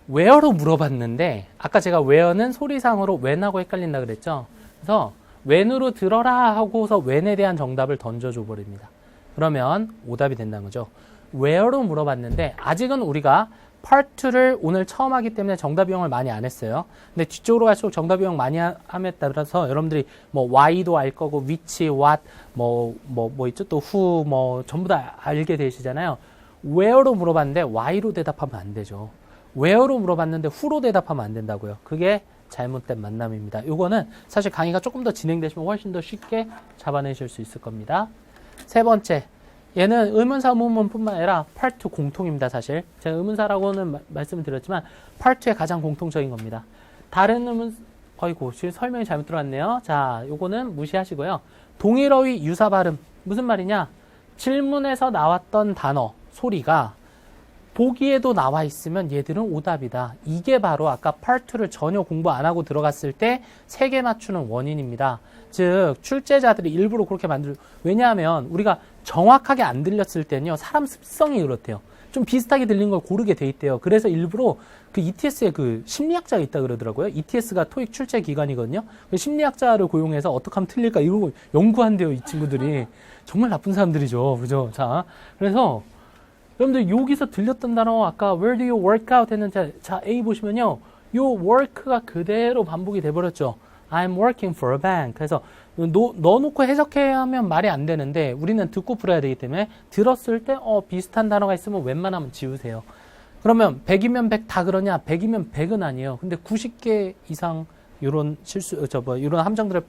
where로 물어봤는데 아까 제가 where는 소리상으로 when하고 헷갈린다 그랬죠. 그래서 when으로 들어라 하고서 when에 대한 정답을 던져줘 버립니다. 그러면 오답이 된다는 거죠. where로 물어봤는데 아직은 우리가 Part 2를 오늘 처음 하기 때문에 정답 이용을 많이 안 했어요. 근데 뒤쪽으로 갈수록 정답 이용 많이 함에 따라서 여러분들이 뭐 why도 알 거고 which, what, 뭐 있죠? 또 who, 전부 다 알게 되시잖아요. where로 물어봤는데 why로 대답하면 안 되죠. where로 물어봤는데 who로 대답하면 안 된다고요. 그게 잘못된 만남입니다. 요거는 사실 강의가 조금 더 진행되시면 훨씬 더 쉽게 잡아내실 수 있을 겁니다. 세 번째. 얘는 의문사 의문문뿐만 아니라 Part 2 공통입니다. 사실 제가 의문사라고는 말씀을 드렸지만 Part 2의 가장 공통적인 겁니다. 다른 지금 설명이 잘못 들어왔네요. 자, 요거는 무시하시고요. 동일어휘 유사 발음 무슨 말이냐? 질문에서 나왔던 단어 소리가 보기에도 나와 있으면 얘들은 오답이다. 이게 바로 아까 Part 2를 전혀 공부 안 하고 들어갔을 때 3개 맞추는 원인입니다. 즉 출제자들이 일부러 그렇게 왜냐하면 우리가 정확하게 안 들렸을 때는요. 사람 습성이 그렇대요. 좀 비슷하게 들린 걸 고르게 돼 있대요. 그래서 일부러 그 ETS에 그 심리학자가 있다 그러더라고요. ETS가 토익 출제 기관이거든요. 그 심리학자를 고용해서 어떻게 하면 틀릴까 이러고 연구한대요. 이 친구들이. 정말 나쁜 사람들이죠. 그죠? 자, 그래서 여러분들 여기서 들렸던 단어 아까 where do you work out 했는데 자 A 보시면요. 요 work가 그대로 반복이 돼버렸죠. I'm working for a bank. 그래서 넣어놓고 해석해야 하면 말이 안 되는데 우리는 듣고 풀어야 되기 때문에 들었을 때 비슷한 단어가 있으면 웬만하면 지우세요. 그러면 100이면 100 다 그러냐? 100이면 100은 아니에요. 근데 90개 이상 요런 요런 함정들을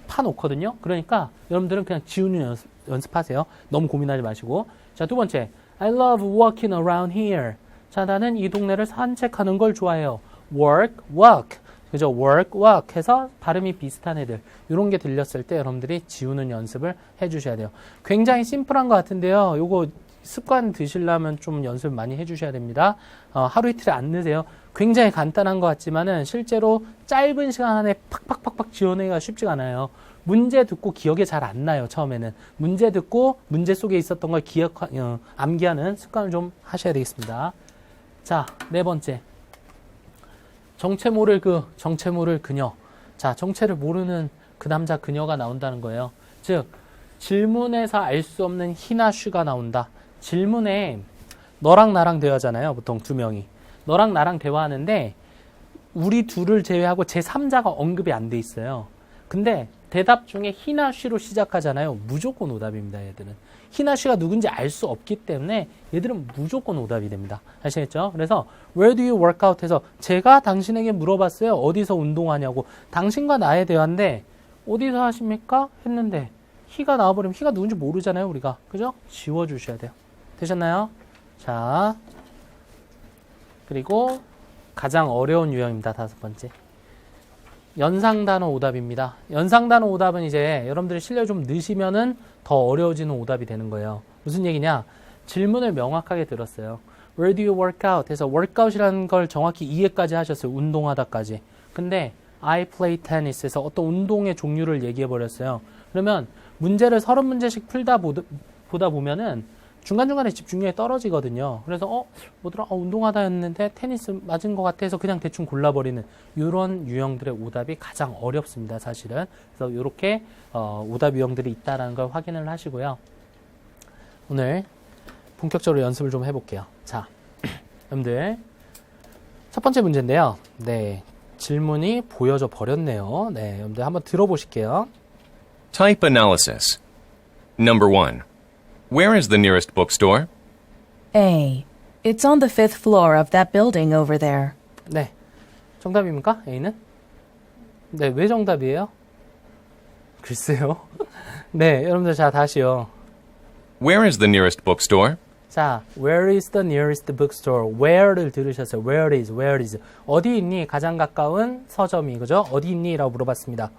파놓거든요. 그러니까 여러분들은 그냥 지우는 연습하세요. 너무 고민하지 마시고. 자, 두 번째. I love walking around here. 자, 나는 이 동네를 산책하는 걸 좋아해요. work, walk. 그죠? work, walk 해서 발음이 비슷한 애들. 이런 게 들렸을 때 여러분들이 지우는 연습을 해주셔야 돼요. 굉장히 심플한 것 같은데요. 요거 습관 드시려면 좀 연습 많이 해주셔야 됩니다. 하루 이틀에 안 넣으세요. 굉장히 간단한 것 같지만은 실제로 짧은 시간 안에 팍팍팍팍 지워내기가 쉽지가 않아요. 문제 듣고 기억에 잘 안 나요. 처음에는. 문제 듣고 문제 속에 있었던 걸 암기하는 습관을 좀 하셔야 되겠습니다. 자, 네 번째. 정체 모를 정체 모를 그녀. 자, 정체를 모르는 그 남자 그녀가 나온다는 거예요. 즉 질문에서 알 수 없는 he나 she가 나온다. 질문에 너랑 나랑 대화잖아요. 보통 두 명이. 너랑 나랑 대화하는데 우리 둘을 제외하고 제3자가 언급이 안 돼 있어요. 근데 대답 중에 he나 she로 시작하잖아요. 무조건 오답입니다. 얘들은. he나 she가 누군지 알 수 없기 때문에 얘들은 무조건 오답이 됩니다. 아시겠죠? 그래서 where do you work out 해서 제가 당신에게 물어봤어요. 어디서 운동하냐고. 당신과 나의 대화인데 어디서 하십니까? 했는데 he가 나와버리면 he가 누군지 모르잖아요. 우리가. 그죠? 지워주셔야 돼요. 되셨나요? 자, 그리고 가장 어려운 유형입니다. 5번째. 연상단어 오답입니다. 연상단어 오답은 이제 여러분들이 실력 좀 넣으시면은 더 어려워지는 오답이 되는 거예요. 무슨 얘기냐? 질문을 명확하게 들었어요. Where do you work out? 해서 workout이라는 걸 정확히 이해까지 하셨어요. 운동하다까지. 근데 I play tennis 해서 어떤 운동의 종류를 얘기해 버렸어요. 그러면 문제를 30문제씩 풀다 보다 보면은 중간중간에 집중력이 떨어지거든요. 그래서 뭐더라? 운동하다 했는데 테니스 맞은 것 같아서 그냥 대충 골라버리는 이런 유형들의 오답이 가장 어렵습니다. 사실은. 그래서 이렇게 오답 유형들이 있다는 걸 확인을 하시고요. 오늘 본격적으로 연습을 좀 해볼게요. 자, 여러분들 첫 번째 문제인데요. 네, 질문이 보여져 버렸네요. 네, 여러분들 한번 들어보실게요. Type analysis. Number 1. Where is the nearest bookstore? A. It's on the 5th floor of that building over there. 네, 정답입니까? A는? 네, 왜 정답이에요? 글쎄요. 네, 여러분들 자 다시요. Where is the nearest bookstore? 자, where is the nearest bookstore? where를 들으셨어요. where is. 어디 있니? 가장 가까운 서점이, 그죠? 어디 있니? 라고 물어봤습니다.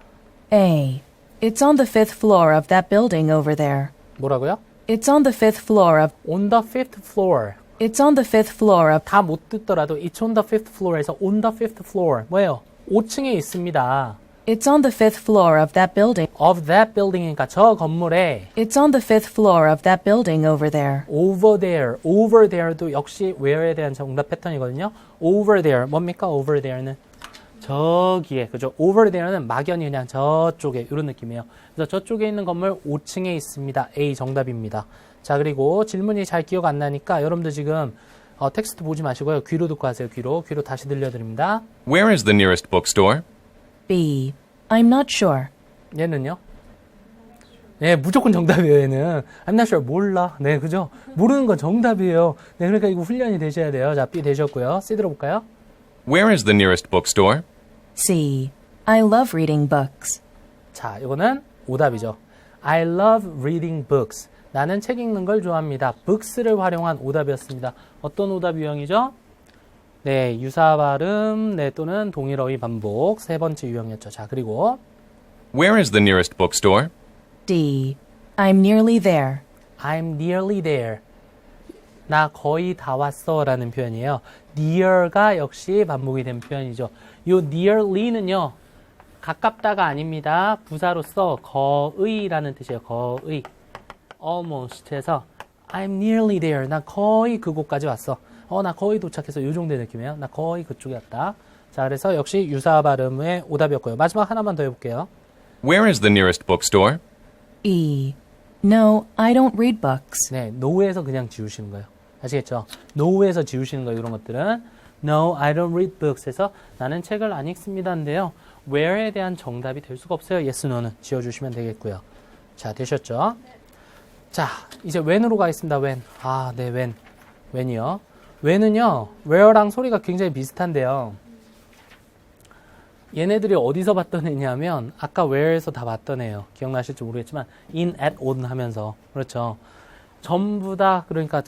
A. It's on the 5th floor of that building over there. 뭐라고요? It's on the 5th floor of. on the 5th floor. It's on the 5th floor of. 다 못 듣더라도 it's on the 5th floor에서 on the 5th floor. 뭐예요? 5층에 있습니다. It's on the 5th floor of that building. of that building이니까 저 건물에 It's on the 5th floor of that building over there. over there도 역시 where에 대한 정답 패턴이거든요. over there. 뭡니까? over there는 저기에, 그죠? over there는 막연히 그냥 저쪽에 이런 느낌이에요. 그래서 저쪽에 있는 건물 5층에 있습니다. A 정답입니다. 자, 그리고 질문이 잘 기억 안 나니까 여러분들 지금 텍스트 보지 마시고요. 귀로 듣고 하세요. 귀로 다시 들려드립니다. Where is the nearest bookstore? B. I'm not sure. 얘는요? 네, 무조건 정답이에요, 얘는. I'm not sure. 몰라. 네, 그죠? 모르는 건 정답이에요. 네, 그러니까 이거 훈련이 되셔야 돼요. 자, B 되셨고요. C 들어볼까요? Where is the nearest bookstore? C. I love reading books. 자, 이거는 오답이죠. I love reading books. 나는 책 읽는 걸 좋아합니다. books를 활용한 오답이었습니다. 어떤 오답 유형이죠? 네, 유사 발음, 네, 또는 동일 어휘 반복. 세 번째 유형이었죠. 자, 그리고 Where is the nearest bookstore? D. I'm nearly there. I'm nearly there. 나 거의 다 왔어 라는 표현이에요. near가 역시 반복이 된 표현이죠. 요 nearly는요, 가깝다가 아닙니다. 부사로서 거의라는 뜻이에요. 거의. almost 해서 I'm nearly there. 나 거의 그곳까지 왔어. 나 거의 도착해서 요 정도의 느낌이에요. 나 거의 그쪽에 왔다. 자, 그래서 역시 유사 발음의 오답이었고요. 마지막 하나만 더 해볼게요. Where is the nearest bookstore? E. No, I don't read books. 네, no에서 그냥 지우시는 거예요. 아시겠죠? no에서 지우시는 거예요. 이런 것들은. No, I don't read books 해서 나는 책을 안 읽습니다인데요. where에 대한 정답이 될 수가 없어요. yes, no는 지워주시면 되겠고요. 자, 되셨죠? 자, 이제 when으로 가겠습니다. when. 아, 네, when. when이요. when은요, where랑 소리가 굉장히 비슷한데요. 얘네들이 어디서 봤던 애냐면 아까 where에서 다 봤던 애예요. 기억나실지 모르겠지만 in, at, on 하면서. 그렇죠. 전부 다, 그러니까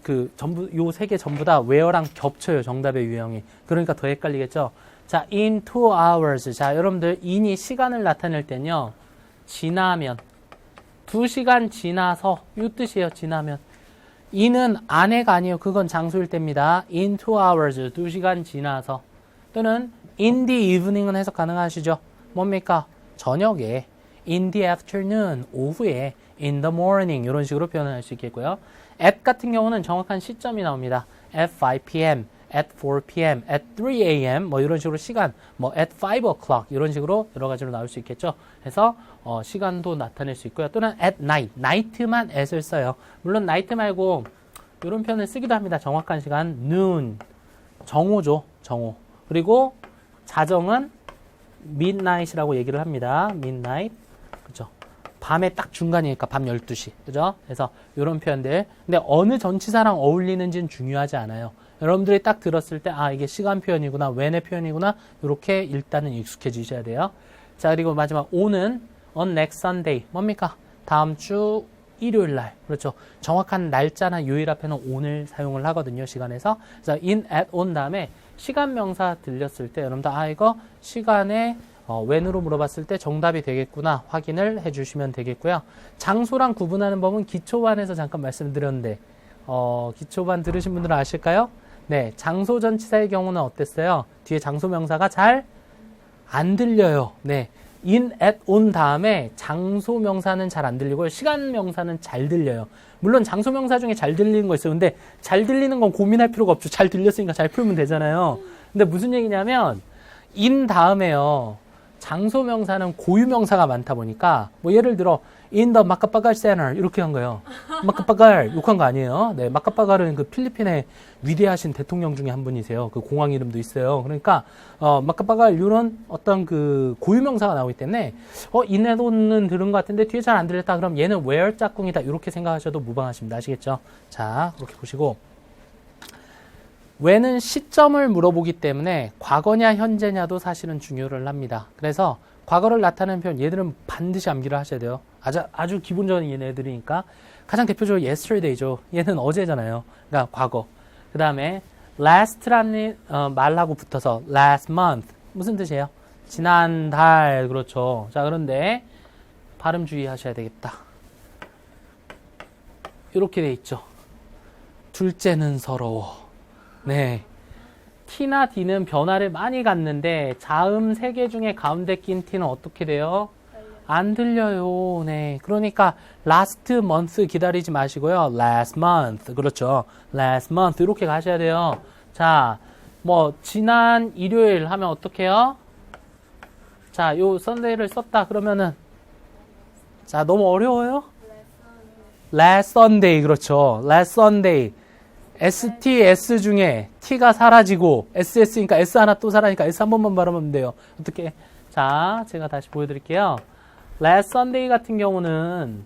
요 세 개 전부 다 where랑 겹쳐요. 정답의 유형이. 그러니까 더 헷갈리겠죠. 자, in 2 hours. 자, 여러분들 in이 시간을 나타낼 때는요, 지나면, 2시간 지나서, 이 뜻이에요. 지나면. in은 안에가 아니에요. 그건 장소일 때입니다. in 2 hours. 2시간 지나서. 또는 in the evening은 해석 가능하시죠? 뭡니까? 저녁에. in the afternoon. 오후에. in the morning. 이런 식으로 표현할 수 있겠고요. at 같은 경우는 정확한 시점이 나옵니다. at 5 p.m., at 4 p.m., at 3 a.m. 뭐 이런 식으로 시간, 뭐 at 5 o'clock 이런 식으로 여러 가지로 나올 수 있겠죠. 그래서 시간도 나타낼 수 있고요. 또는 at night, night만 at을 써요. 물론 night 말고 이런 표현을 쓰기도 합니다. 정확한 시간 noon, 정오죠. 정오. 그리고 자정은 midnight이라고 얘기를 합니다. midnight. 그죠? 밤에 딱 중간이니까 밤 12시. 그죠? 그래서 이런 표현들. 근데 어느 전치사랑 어울리는지는 중요하지 않아요. 여러분들이 딱 들었을 때, 아, 이게 시간 표현이구나, when의 표현이구나, 이렇게 일단은 익숙해지셔야 돼요. 자, 그리고 마지막, on은 on next Sunday. 뭡니까? 다음 주 일요일 날. 그렇죠. 정확한 날짜나 요일 앞에는 on을 사용을 하거든요, 시간에서. 그래서 in, at, on 다음에 시간 명사 들렸을 때, 여러분들, 아, 이거 시간에 when으로 물어봤을 때 정답이 되겠구나 확인을 해주시면 되겠고요. 장소랑 구분하는 법은 기초반에서 잠깐 말씀드렸는데 기초반 들으신 분들은 아실까요? 네, 장소 전치사의 경우는 어땠어요? 뒤에 장소 명사가 잘 안 들려요. 네, in, at, on 다음에 장소 명사는 잘 안 들리고 시간 명사는 잘 들려요. 물론 장소 명사 중에 잘 들리는 거 있어요. 근데 잘 들리는 건 고민할 필요가 없죠. 잘 들렸으니까 잘 풀면 되잖아요. 근데 무슨 얘기냐면 in 다음에요. 장소 명사는 고유 명사가 많다 보니까 뭐 예를 들어 in the 마카파갈 center 이렇게 한 거예요. 마카파갈 욕한 거 아니에요. 네, 마카파갈은 그 필리핀의 위대하신 대통령 중에 한 분이세요. 그 공항 이름도 있어요. 그러니까 마카파갈 이런 어떤 그 고유 명사가 나오기 때문에 인에도는 들은 것 같은데 뒤에 잘 안 들렸다. 그럼 얘는 where 짝꿍이다. 이렇게 생각하셔도 무방하십니다. 아시겠죠? 자, 그렇게 보시고 when은 시점을 물어보기 때문에 과거냐 현재냐도 사실은 중요를 합니다. 그래서 과거를 나타내는 표현 얘들은 반드시 암기를 하셔야 돼요. 아주 기본적인 얘네들이니까 가장 대표적으로 yesterday죠. 얘는 어제잖아요. 그러니까 과거. 그 다음에 last라는 말하고 붙어서 last month 무슨 뜻이에요? 지난달. 그렇죠. 자, 그런데 발음 주의하셔야 되겠다. 이렇게 돼 있죠. 둘째는 서러워. 네, T나 D는 변화를 많이 갖는데 자음 3개 중에 가운데 낀 T는 어떻게 돼요? 안 들려요. 네, 그러니까 last month 기다리지 마시고요. last month. 그렇죠. last month 이렇게 가셔야 돼요. 자, 뭐 지난 일요일 하면 어떻게 해요? 자, 요 Sunday를 썼다 그러면은 자, 너무 어려워요? last Sunday. 그렇죠. last Sunday. STS 중에 T가 사라지고 SS니까 S 하나 또 사라니까 S 한 번만 발음하면 돼요. 어떻게? 자, 제가 다시 보여드릴게요. Last Sunday 같은 경우는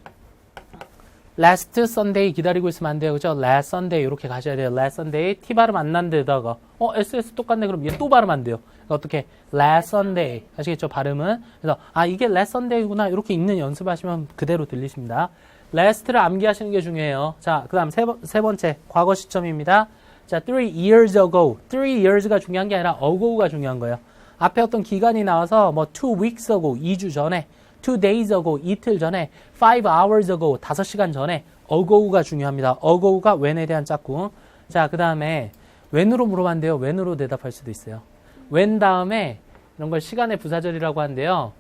Last Sunday 기다리고 있으면 안 돼요. 그죠? Last Sunday 이렇게 가셔야 돼요. Last Sunday T 발음 안 난 데다가 SS 똑같네. 그럼 얘 또 발음 안 돼요. 그러니까 어떻게? Last Sunday 아시겠죠? 발음은. 그래서 이게 Last Sunday구나 이렇게 읽는 연습하시면 그대로 들리십니다. last를 암기하시는 게 중요해요. 자, 그 다음 세 번째, 과거 시점입니다. 자, 3 years ago. 3 years가 중요한 게 아니라 ago가 중요한 거예요. 앞에 어떤 기간이 나와서 뭐 2 weeks ago, 2주 전에, 2 days ago, 이틀 전에, 5 hours ago, 5시간 전에, ago가 중요합니다. ago가 when에 대한 짝꿍. 자, 그 다음에 when으로 물어봤는데요. when으로 대답할 수도 있어요. when 다음에 이런 걸 시간의 부사절이라고 하는데요.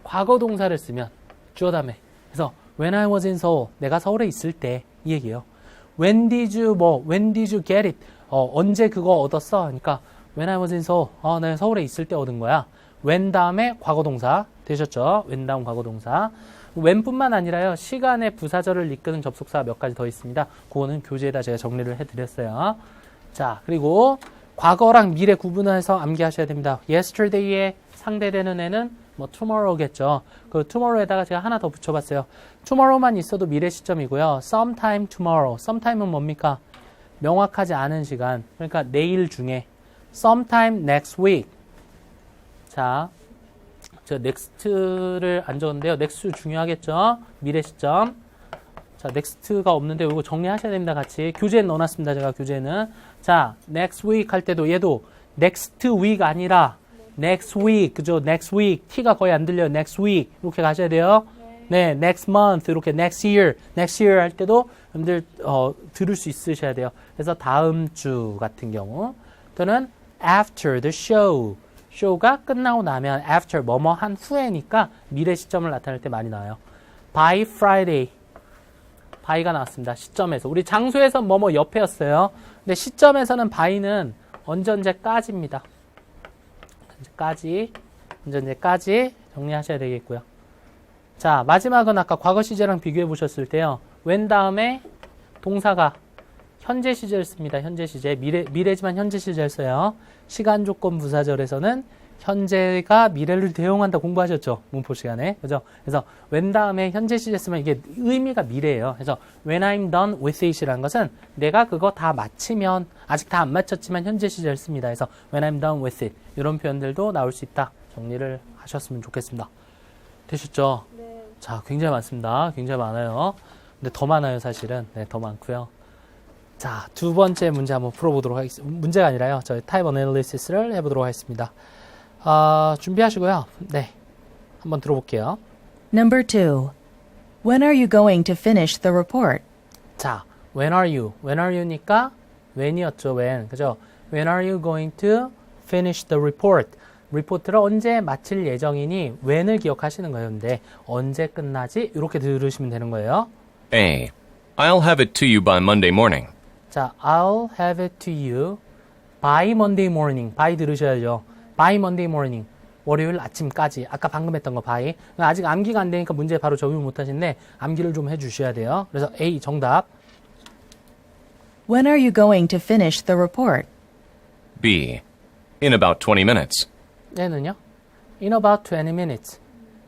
과거 동사를 쓰면 주어 다음에. 그래서 When I was in Seoul, 내가 서울에 있을 때 이 얘기예요. When did you get it? 언제 그거 얻었어? 그러니까 When I was in Seoul, 내가 서울에 있을 때 얻은 거야. When 다음에 과거동사 되셨죠? When 다음 과거동사. when뿐만 아니라요. 시간의 부사절을 이끄는 접속사 몇 가지 더 있습니다. 그거는 교재에다 제가 정리를 해드렸어요. 자, 그리고 과거랑 미래 구분해서 암기하셔야 됩니다. Yesterday에 상대되는 애는 뭐 tomorrow겠죠. 그 tomorrow에다가 제가 하나 더 붙여봤어요. tomorrow만 있어도 미래 시점이고요. sometime tomorrow. sometime은 뭡니까? 명확하지 않은 시간. 그러니까 내일 중에. sometime next week. 자, 저 next를 안 적었는데요. next 중요하겠죠. 미래 시점. 자, next가 없는데 이거 정리하셔야 됩니다. 같이. 교재에 넣어놨습니다. 제가 교재는. 자, next week 할 때도 얘도 next week 아니라 next week, 그죠? next week. T가 거의 안 들려요. next week. 이렇게 가셔야 돼요. 네, next month. 이렇게 next year 할 때도 여러분들, 들을 수 있으셔야 돼요. 그래서 다음 주 같은 경우. 또는 after the show. show가 끝나고 나면 after 뭐뭐 한 후에니까 미래 시점을 나타낼 때 많이 나와요. by Friday. by가 나왔습니다. 시점에서. 우리 장소에서 뭐뭐 옆에였어요. 근데 시점에서는 by는 언제까지입니다. 언제까지 정리하셔야 되겠고요. 자, 마지막은 아까 과거 시제랑 비교해 보셨을 때요. when 다음에 동사가 현재 시제를 씁니다. 현재 시제. 미래지만 현재 시제를 써요. 시간 조건 부사절에서는 현재가 미래를 대용한다 공부하셨죠? 문법 시간에. 그죠? 그래서 when 다음에 현재 시제 쓰면 이게 의미가 미래예요. 그래서 when I'm done with it이라는 것은 내가 그거 다 마치면 아직 다 안 마쳤지만 현재 시제를 씁니다. 그래서 when I'm done with it 이런 표현들도 나올 수 있다. 정리를 하셨으면 좋겠습니다. 되셨죠? 네. 자, 굉장히 많습니다. 굉장히 많아요. 근데 더 많아요, 사실은. 네, 더 많고요. 자, 두 번째 문제 한번 풀어보도록 하겠습니다. 문제가 아니라요. 저희 타입 어널리시스를 해보도록 하겠습니다. 준비하시고요. 네, 한번 들어볼게요. Number 2. When are you going to finish the report? 자, when are you? when are you니까 when이었죠, when. 그죠? when are you going to finish the report? 리포트를 언제 마칠 예정이니 when을 기억하시는 거예요. 근데 언제 끝나지? 이렇게 들으시면 되는 거예요. A. I'll have it to you by Monday morning. 자, I'll have it to you by Monday morning. by 들으셔야죠. by Monday morning. 월요일 아침까지. 아까 방금 했던 거 by. 아직 암기가 안 되니까 문제 바로 적용 못 하시는데 암기를 좀 해주셔야 돼요. 그래서 A 정답. When are you going to finish the report? B. In about 20 minutes. 얘는요? In about 20 minutes.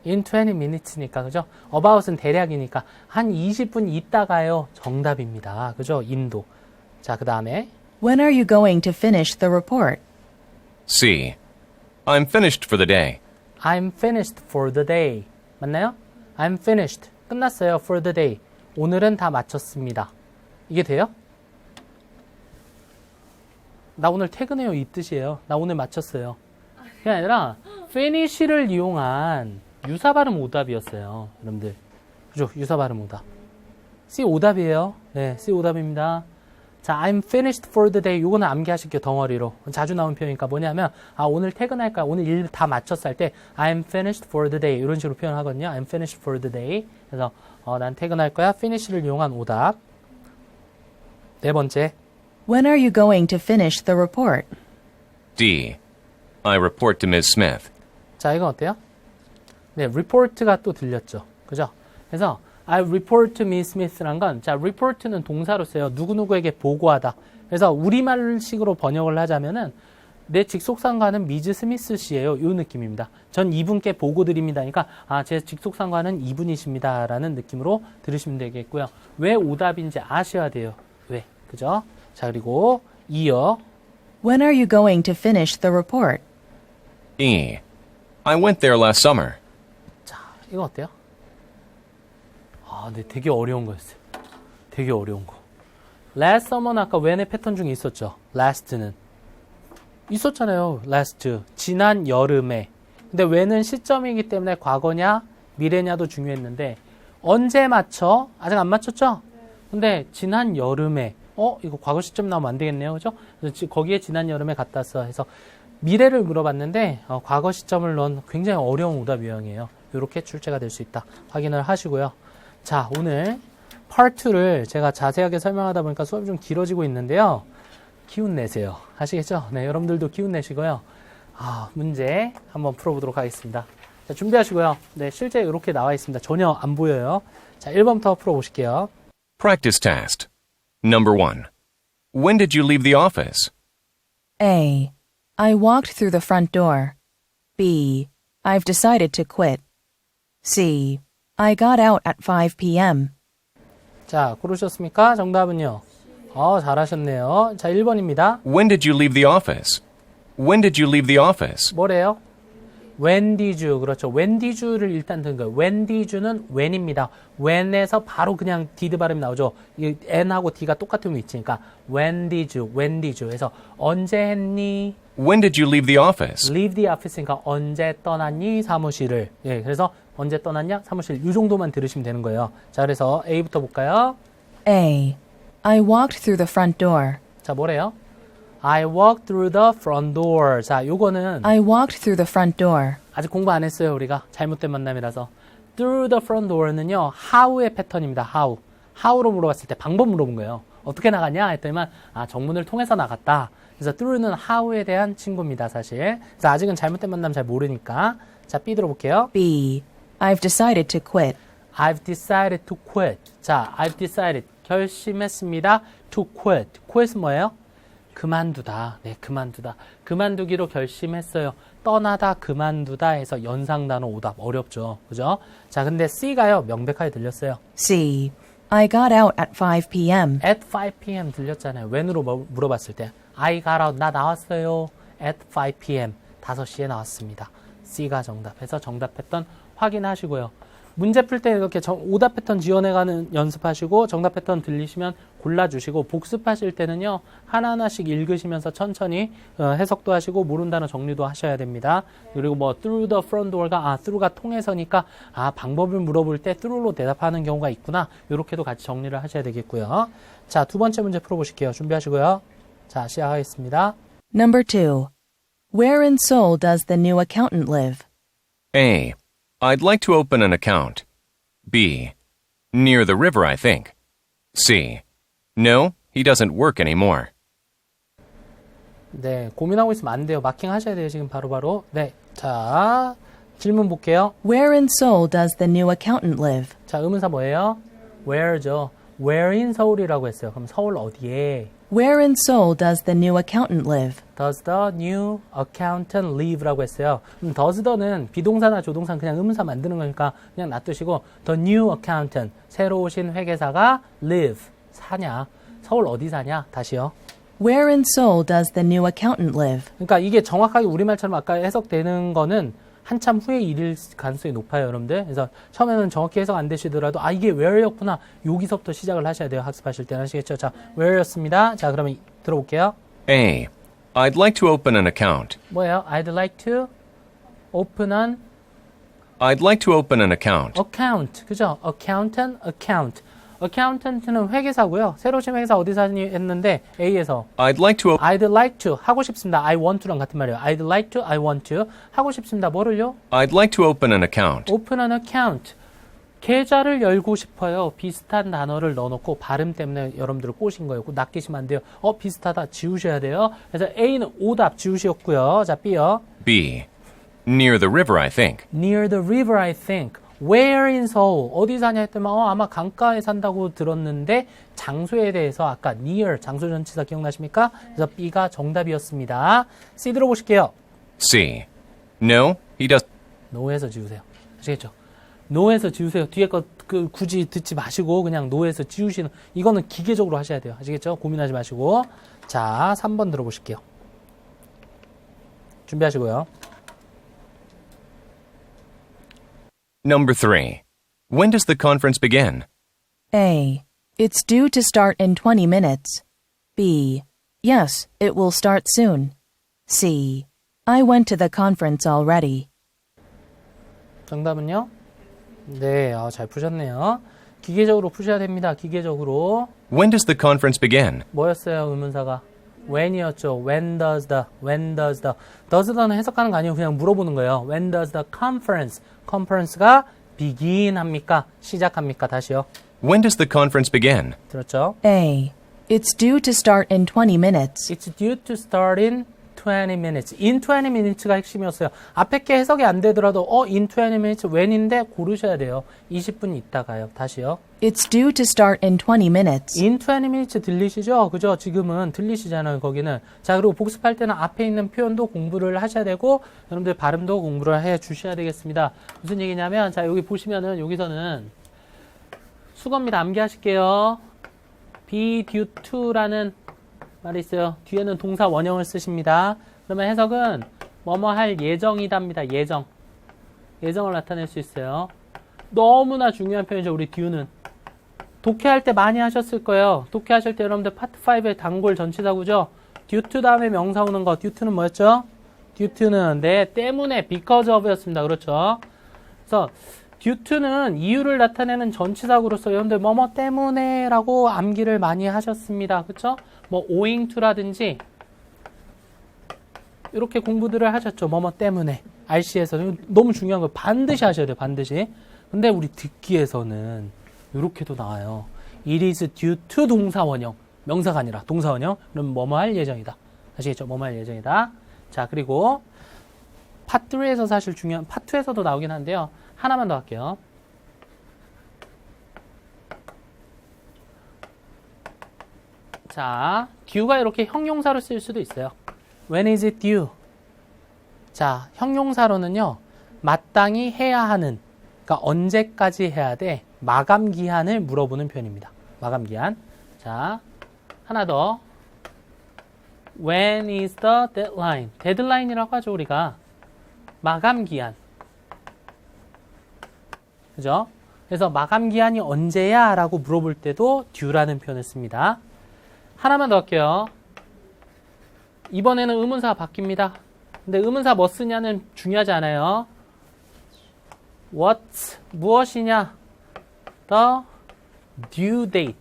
in 20 minutes니까, 그죠? about은 대략이니까 한 20분 있다가요. 정답입니다. 그죠? 인도. 자, 그 다음에 When are you going to finish the report? C. I'm finished for the day. I'm finished for the day. 맞나요? I'm finished. 끝났어요. for the day. 오늘은 다 마쳤습니다. 이게 돼요? 나 오늘 퇴근해요. 이 뜻이에요. 나 오늘 마쳤어요. 그게 아니라 finish를 이용한 유사 발음 오답이었어요. 여러분들. 그죠? 유사 발음 오답. C 오답이에요. 네, C 오답입니다. 자, I'm finished for the day. 요거는 암기하실게요. 덩어리로. 자주 나오는 표현이니까 뭐냐면, 오늘 퇴근할까요? 오늘 일 다 마쳤어 할 때, I'm finished for the day. 이런 식으로 표현하거든요. I'm finished for the day. 그래서, 난 퇴근할 거야. finish를 이용한 오답. 네 번째. When are you going to finish the report? D. I report to Ms. Smith. 자, 이건 어때요? 네, report가 또 들렸죠. 그죠? 그래서, I report to Miss Smith란 건, 자, report는 동사로 써요. 누구누구에게 보고하다. 그래서 우리말식으로 번역을 하자면은, 내 직속상관은 미즈 스미스 씨예요. 이 느낌입니다. 전 이분께 보고 드립니다니까, 제 직속상관은 이분이십니다. 라는 느낌으로 들으시면 되겠고요. 왜 오답인지 아셔야 돼요. 왜? 그죠? 자, 그리고 이어. When are you going to finish the report? E. I went there last summer. 자, 이거 어때요? 네, 되게 어려운 거였어요. 되게 어려운 거. last summer는 아까 when의 패턴 중에 있었죠. last는. 있었잖아요. last. 지난 여름에. 근데 when은 시점이기 때문에 과거냐, 미래냐도 중요했는데, 언제 맞춰? 아직 안 맞췄죠? 근데 지난 여름에. 이거 과거 시점 나오면 안 되겠네요. 그죠? 그래서 거기에 지난 여름에 갔다 왔어. 해서 미래를 물어봤는데, 과거 시점을 넣은 굉장히 어려운 오답 유형이에요. 이렇게 출제가 될 수 있다. 확인을 하시고요. 자, 오늘 Part 2를 제가 자세하게 설명하다 보니까 수업이 좀 길어지고 있는데요. 기운 내세요. 아시겠죠? 네, 여러분들도 기운 내시고요. 문제 한번 풀어보도록 하겠습니다. 자, 준비하시고요. 네, 실제 이렇게 나와 있습니다. 전혀 안 보여요. 자, 1번부터 풀어보실게요. Practice test. Number 1. When did you leave the office? A. I walked through the front door. B. I've decided to quit. C. I got out at 5 p.m. 자, 고르셨습니까? 정답은요? 잘하셨네요. 자, 1번입니다. When did you leave the office? When did you leave the office? 뭐래요? When did you? 그렇죠. When did you를 일단 든 거예요. When did you는 when입니다. when에서 바로 그냥 did 발음이 나오죠. 이 n하고 d가 똑같은 위치니까 when did you? When did you? 해서 언제 했니? When did you leave the office? leave the office니까 언제 떠났니? 사무실을. 예, 그래서 언제 떠났냐? 사무실. 이 정도만 들으시면 되는 거예요. 자, 그래서 A부터 볼까요? A. I walked through the front door. 자, 뭐래요? I walked through the front door. 자, 요거는 I walked through the front door. 아직 공부 안 했어요, 우리가. 잘못된 만남이라서. through the front door는요, how의 패턴입니다. how. how로 물어봤을 때 방법 물어본 거예요. 어떻게 나갔냐? 했더니만, 정문을 통해서 나갔다. 그래서 through는 how에 대한 친구입니다, 사실. 그래서 아직은 잘못된 만남 잘 모르니까. 자, B 들어볼게요. B. I've decided to quit. I've decided to quit. 자, I've decided. 결심했습니다. to quit. quit은 뭐예요? 그만두다. 네, 그만두다. 그만두기로 결심했어요. 떠나다, 그만두다 해서 연상단어 오답. 어렵죠. 그죠? 자, 근데 C가요. 명백하게 들렸어요. C. I got out at 5 p.m. At 5 p.m. 들렸잖아요. when으로 물어봤을 때. I got out. 나 나왔어요. At 5 p.m. 5시에 나왔습니다. C가 정답해서 정답 패턴 확인하시고요. 문제 풀 때 이렇게 오답 패턴 지원해가는 연습하시고 정답 패턴 들리시면 골라주시고 복습하실 때는요. 하나하나씩 읽으시면서 천천히 해석도 하시고 모르는 단어 정리도 하셔야 됩니다. 그리고 뭐 through the front door가 through가 통해서니까 방법을 물어볼 때 through로 대답하는 경우가 있구나. 이렇게도 같이 정리를 하셔야 되겠고요. 자, 두 번째 문제 풀어보실게요. 준비하시고요. 자, 시작하겠습니다. Number 2. Where in Seoul does the new accountant live? A. I'd like to open an account. B. Near the river, I think. C. No, he doesn't work anymore. 네, 고민하고 있으면 안 돼요. 마킹 하셔야 돼요. 지금 바로바로. 네, 자, 질문 볼게요. Where in Seoul does the new accountant live? 자, 의문사 뭐예요? where죠. where in 서울이라고 했어요. 그럼 서울 어디에? Where in Seoul does the new accountant live? Does the new accountant live라고 했어요. does the는 비동사나 조동사 그냥 의문사 만드는 거니까 그냥 놔두시고 the new accountant, 새로 오신 회계사가 live, 사냐. 서울 어디 사냐? 다시요. Where in Seoul does the new accountant live? 그러니까 이게 정확하게 우리말처럼 아까 해석되는 거는 한참 후에 일일 가능성이 높아요, 여러분들. 그래서 처음에는 정확히 해석 안 되시더라도 이게 where였구나. 여기서부터 시작을 하셔야 돼요. 학습하실 때는 아시겠죠? 자, where였습니다. 자, 그러면 들어볼게요. A. I'd like to open an account. 뭐예요? I'd like to open an I'd like to open an account. account. 그죠? accountant, account. accountant는 회계사고요. 새로 오신 회계사 어디 사니 했는데 A에서 I'd like to I'd like to 하고 싶습니다. I want to랑 같은 말이에요. I'd like to, I want to 하고 싶습니다. 뭐를요? I'd like to open an account. open an account. 계좌를 열고 싶어요. 비슷한 단어를 넣어놓고 발음 때문에 여러분들을 꼬신 거예요. 낚이시면 안 돼요. 비슷하다. 지우셔야 돼요. 그래서 A는 오답 지우셨고요. 자, B요. B. Near the river, I think. Near the river, I think. Where in Seoul? 어디 사냐 했더니 아마 강가에 산다고 들었는데 장소에 대해서 아까 near 장소 전치사 기억나십니까? 그래서 B가 정답이었습니다. C 들어보실게요. C. No, he does. no에서 지우세요. 아시겠죠? no에서 지우세요. 뒤에 거 굳이 듣지 마시고 그냥 no에서 지우시는 이거는 기계적으로 하셔야 돼요. 아시겠죠? 고민하지 마시고. 자, 3번 들어보실게요. 준비하시고요. Number 3. When does the conference begin? A. It's due to start in 20 minutes. B. Yes, it will start soon. C. I went to the conference already. 정답은요? 네, 잘 푸셨네요. 기계적으로 푸셔야 됩니다. 기계적으로. When does the conference begin? 뭐였어요, 의문사가? when이었죠. when does the. does the는 해석하는 거 아니에요. 그냥 물어보는 거예요. when does the conference가 begin 합니까? 시작합니까? 다시요. When does the conference begin? 들었죠? A. It's due to start in 20 minutes. It's due to start in 20 minutes. in 20 minutes가 핵심이었어요. 앞에 게 해석이 안 되더라도 in 20 minutes when인데 고르셔야 돼요. 20분 있다가요. 다시요. It's due to start in 20 minutes. in 20 minutes 들리시죠? 그죠? 지금은 들리시잖아요. 거기는. 자, 그리고 복습할 때는 앞에 있는 표현도 공부를 하셔야 되고 여러분들 발음도 공부를 해 주셔야 되겠습니다. 무슨 얘기냐면 자, 여기 보시면은 여기서는 수거입니다. 암기하실게요. be due to라는 말이 있어요. 뒤에는 동사 원형을 쓰십니다. 그러면 해석은 뭐뭐 할 예정이답니다. 예정을 나타낼 수 있어요. 너무나 중요한 표현이죠. 우리 due는. 독해할 때 많이 하셨을 거예요. 독해하실 때 여러분들 파트 5의 단골 전치사구죠. due to 다음에 명사 오는 거. due to는 뭐였죠? due to는 때문에 because of였습니다. 그렇죠? 그래서 due to는 이유를 나타내는 전치사구로서 여러분들 뭐뭐 때문에 라고 암기를 많이 하셨습니다. 그렇죠? 뭐 owing to라든지 이렇게 공부들을 하셨죠. 뭐뭐 때문에. RC에서 너무 중요한 거 반드시 하셔야 돼요. 반드시. 근데 우리 듣기에서는 이렇게도 나와요. It is due to 동사 원형. 명사가 아니라 동사 원형. 그럼 뭐뭐 할 예정이다. 아시겠죠? 뭐뭐 할 예정이다. 자, 그리고 파트 3에서 사실 중요한 파트 2에서도 나오긴 한데요. 하나만 더 할게요. 자, due가 이렇게 형용사로 쓸 수도 있어요. When is it due? 자, 형용사로는요, 마땅히 해야 하는, 그러니까 언제까지 해야 돼? 마감 기한을 물어보는 표현입니다. 마감 기한. 자, 하나 더. When is the deadline? 데드라인이라고 하죠, 우리가. 마감 기한. 그죠? 그래서 마감 기한이 언제야? 라고 물어볼 때도 due라는 표현을 씁니다. 하나만 더 할게요. 이번에는 의문사가 바뀝니다. 근데 의문사 뭐 쓰냐는 중요하지 않아요. What? 무엇이냐? The due date.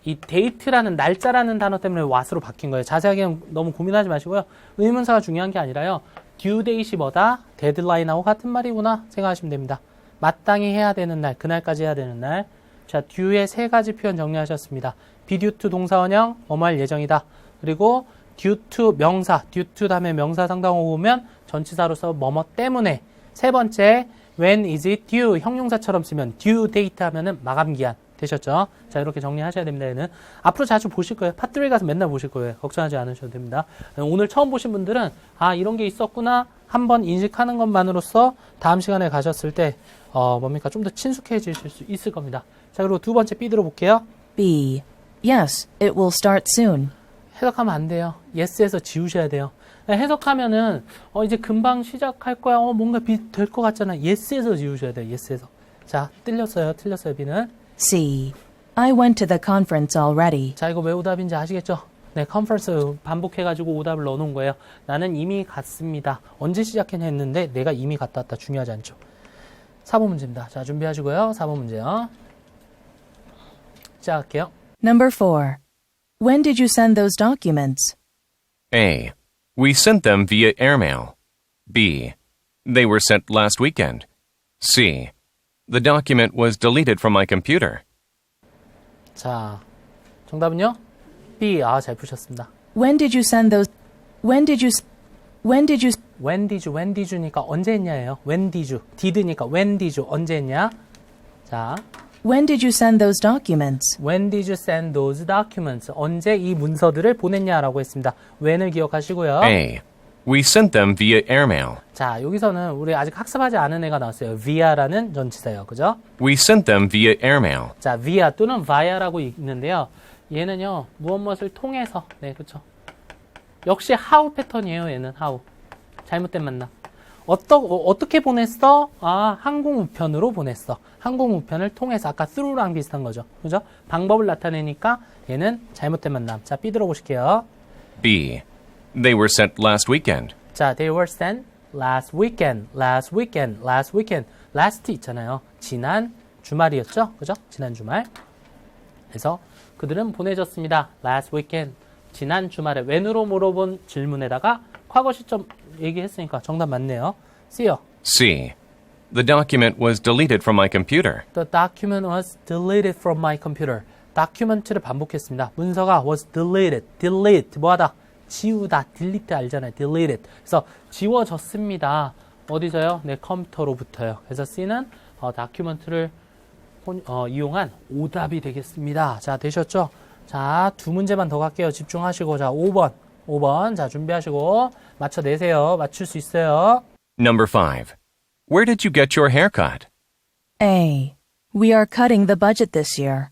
이 date라는 날짜라는 단어 때문에 what으로 바뀐 거예요. 자세하게 너무 고민하지 마시고요. 의문사가 중요한 게 아니라요. due date이 뭐다? 데드라인하고 같은 말이구나 생각하시면 됩니다. 마땅히 해야 되는 날, 그날까지 해야 되는 날. 자, due의 세 가지 표현 정리하셨습니다. be due to 동사원형, 뭐뭐 할 예정이다. 그리고 due to 명사, due to 다음에 명사 상당어 오면 전치사로서 뭐뭐 때문에. 세 번째, when is it due? 형용사처럼 쓰면 due date 하면은 마감기한. 되셨죠? 자, 이렇게 정리하셔야 됩니다. 얘는 앞으로 자주 보실 거예요. 파3 가서 맨날 보실 거예요. 걱정하지 않으셔도 됩니다. 오늘 처음 보신 분들은 아, 이런 게 있었구나 한번 인식하는 것만으로써 다음 시간에 가셨을 때 뭡니까? 좀 더 친숙해지실 수 있을 겁니다. 자, 그리고 두 번째 B 들어볼게요. B. Yes, it will start soon. 해석하면 안 돼요. yes에서 지우셔야 돼요. 해석하면은 이제 금방 시작할 거야. 뭔가 될 것 같잖아. yes에서 지우셔야 돼요. yes에서. 자, 틀렸어요. B는. C. I went to the conference already. 자, 이거 왜 오답인지 아시겠죠? 네, 컨퍼런스 반복해가지고 오답을 넣어놓은 거예요. 나는 이미 갔습니다. 언제 시작했냐 했는데 내가 이미 갔다 왔다. 중요하지 않죠. 4번 문제입니다. 자, 준비하시고요. 4번 문제요. 시작할게요. Number 4. When did you send those documents? A. We sent them via airmail. B. They were sent last weekend. C. The document was deleted from my computer. 자, 정답은요? B. 아, 잘 푸셨습니다. When did you send those? When did you? When did you니까 언제 했냐예요. When did you. did니까 when did you. 언제 했냐. 자, When did you send those documents? when did you send those documents? 언제 이 문서들을 보냈냐라고 했습니다. when을 기억하시고요. A. We sent them via airmail. 자, 여기서는 우리 아직 학습하지 않은 애가 나왔어요. via라는 전치사예요. 그죠? We sent them via airmail. 자, via 또는 via라고 있는데요. 얘는요, 무엇을 통해서. 네, 그렇죠. 역시 how 패턴이에요. 얘는 how. 잘못된 만남. 어떻게 보냈어? 아, 항공우편으로 보냈어. 항공우편을 통해서. 아까 through랑 비슷한 거죠. 그죠? 방법을 나타내니까 얘는 잘못된 만남. 자, B 들어보실게요. B. They were sent last weekend. 자, they were sent last weekend. last 있잖아요. 지난 주말이었죠? 그죠? 지난 주말. 그래서 그들은 보내졌습니다. last weekend. 지난 주말에 when으로 물어본 질문에다가 과거 시점 얘기했으니까 정답 맞네요. C요. C. The document was deleted from my computer. The document was deleted from my computer. document를 반복했습니다. 문서가 was deleted. delete 뭐하다? 지우다. delete 알잖아요. deleted. 그래서 지워졌습니다. 어디서요? 내 컴퓨터로부터요. 그래서 C는 document를 이용한 오답이 되겠습니다. 자, 되셨죠? 자, 두 문제만 더 갈게요. 집중하시고. 자, 5번. 자, 준비하시고 맞춰내세요. 맞출 수 있어요. Number 5. Where did you get your haircut? A. We are cutting the budget this year.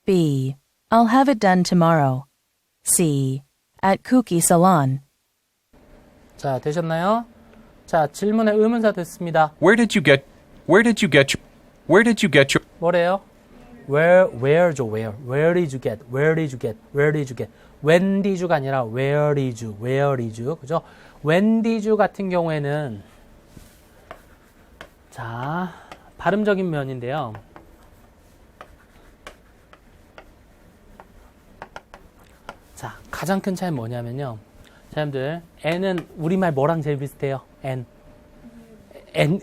B. I'll have it done tomorrow. C. At Kuki Salon. 자, 되셨나요? 자, 질문에 의문사 됐습니다. Where did you get your 뭐래요? Where did you get? When did you가 아니라 where did you? 그죠? When did you 같은 경우에는 자, 발음적인 면인데요. 자, 가장 큰 차이는 뭐냐면요. 자, 여러분들, N은 우리말 뭐랑 제일 비슷해요? N,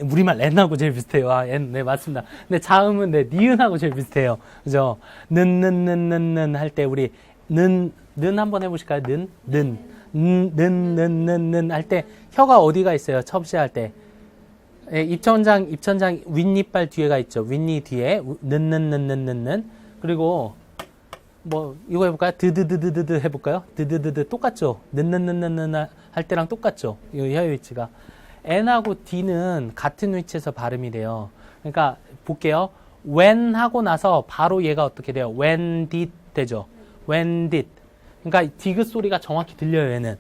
우리말 N하고 제일 비슷해요. 아, N, 네, 맞습니다. 근데 자음은, 네, 니은하고 제일 비슷해요. 그죠? 는 할 때 우리, 는 한번 해보실까요? 는 할 때, 혀가 어디가 있어요? 처음 시작할 때. 예, 입천장 윗니빨 뒤에가 있죠. 윗니 뒤에 는는는는는는 그리고 뭐 이거 해볼까요? 드드드드드 해볼까요? 드드드드 똑같죠. 는는는는는 할 때랑 똑같죠. 이 혀 위치가 N하고 D는 같은 위치에서 발음이 돼요. 그러니까 볼게요. when 하고 나서 바로 얘가 어떻게 돼요? when did 되죠. when did. 그러니까 디귿 소리가 정확히 들려요. 얘는.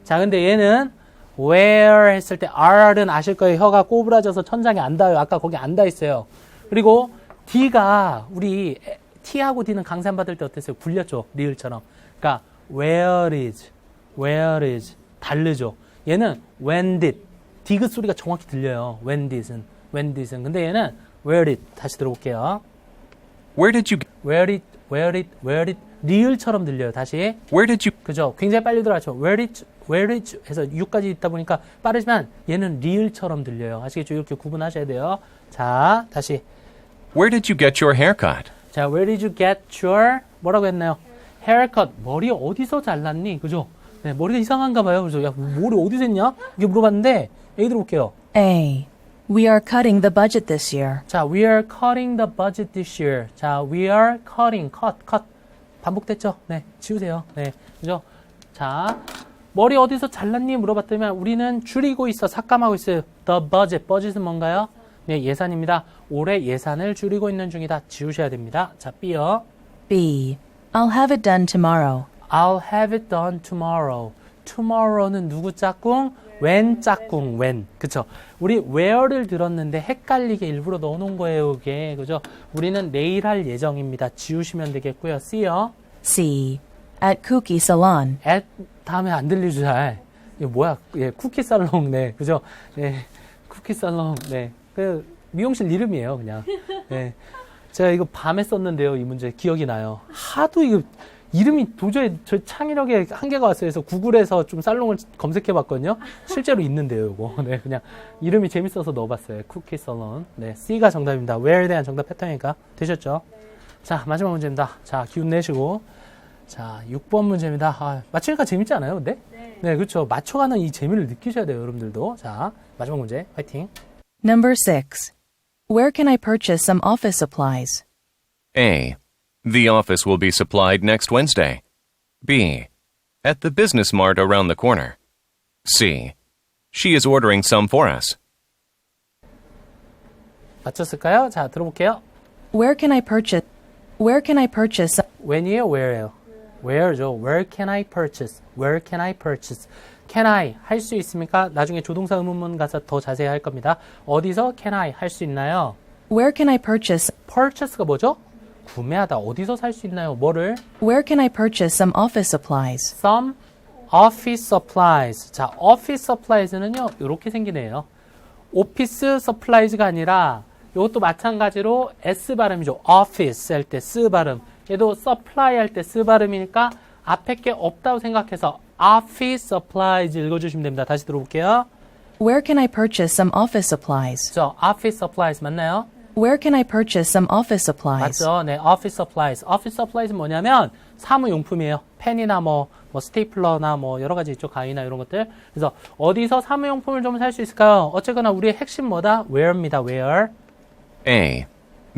자, 근데 얘는 where 했을 때 R은 아실 거예요. 혀가 꼬부라져서 천장에 안 닿아요. 아까 거기 안 닿아 있어요. 그리고 D가 우리 T하고 D는 강산받을 때 어땠어요? 굴렸죠. 리을처럼. 그러니까 where is 다르죠. 얘는 when did 디귿 소리가 정확히 들려요. when did은. 근데 얘는 where did 다시 들어볼게요. Where did you where did 리을처럼 들려요. 다시. Where did you 그죠? 굉장히 빨리 들어가죠. where did 해서 6까지 있다 보니까 빠르지만 얘는 리을처럼 들려요. 아시겠죠? 이렇게 구분하셔야 돼요. 자, 다시. Where did you get your haircut? 자, where did you get your 뭐라고 했나요? haircut. 머리 어디서 잘랐니? 그죠? 네, 머리가 이상한가 봐요. 그래서 야, 머리 어디서 했냐? 이게 물어봤는데 얘기 들어볼게요. A. We are cutting the budget this year. 자, we are cutting the budget this year. 자, we are cutting, cut. 반복됐죠? 네, 지우세요. 네, 그죠? 자, 머리 어디서 잘랐니? 물어봤더니 우리는 줄이고 있어, 삭감하고 있어요. The budget은 뭔가요? 네, 예산입니다. 올해 예산을 줄이고 있는 중이다. 지우셔야 됩니다. 자, B요. B. I'll have it done tomorrow. I'll have it done tomorrow. tomorrow는 누구 짝꿍? when 짝꿍, when. 그쵸? 우리 where를 들었는데 헷갈리게 일부러 넣어놓은 거예요, 이게. 그죠? 우리는 내일 할 예정입니다. 지우시면 되겠고요. C요. C. At Cookie Salon. at 다음에 안 들리죠, 잘. 이거 뭐야? 예, 쿠키 살롱, 네. 그죠? 네. 쿠키 살롱, 네. 그, 미용실 이름이에요, 그냥. 네. 제가 이거 밤에 썼는데요, 이 문제. 기억이 나요. 하도 이거, 이름이 도저히 저 창의력에 한계가 왔어요. 그래서 구글에서 좀 살롱을 검색해 봤거든요. 실제로 있는데요, 이거. 네, 그냥 이름이 재밌어서 넣어봤어요. 쿠키 살롱. 네, C가 정답입니다. where에 대한 정답 패턴이니까. 되셨죠? 자, 마지막 문제입니다. 자, 기운 내시고. 자, 6번 문제입니다. 아, 맞추니까 재밌지 않아요, 근데? 네, 그렇죠. 맞춰가는 이 재미를 느끼셔야 돼요, 여러분들도. 자, 마지막 문제. 화이팅. Number 6. Where can I purchase some office supplies? A. The office will be supplied next Wednesday. B. At the business mart around the corner. C. She is ordering some for us. 맞췄을까요? 자, 들어볼게요. Where can I purchase when이에요, where예요? where죠. where can I purchase? can I 할 수 있습니까? 나중에 조동사 의문문 가서 더 자세히 할 겁니다. 어디서 can I 할 수 있나요? Where can I purchase purchase가 뭐죠? 구매하다. 어디서 살 수 있나요? 뭐를? Where can I purchase some office supplies? some office supplies. 자, office supplies는요, 이렇게 생기네요. office supplies가 아니라 이것도 마찬가지로 S 발음이죠. office 할 때 S 발음. 얘도 supply 할 때 S 발음이니까 앞에 게 없다고 생각해서 office supplies 읽어주시면 됩니다. 다시 들어볼게요. Where can I purchase some office supplies? 저 office supplies 맞나요? Where can I purchase some office supplies? 맞죠? 네, office supplies. office supplies는 뭐냐면 사무용품이에요. 펜이나 뭐 스테이플러나 뭐 여러 가지 있죠. 가위나 이런 것들. 그래서 어디서 사무용품을 좀 살 수 있을까요? 어쨌거나 우리의 핵심 뭐다? where입니다. where. A.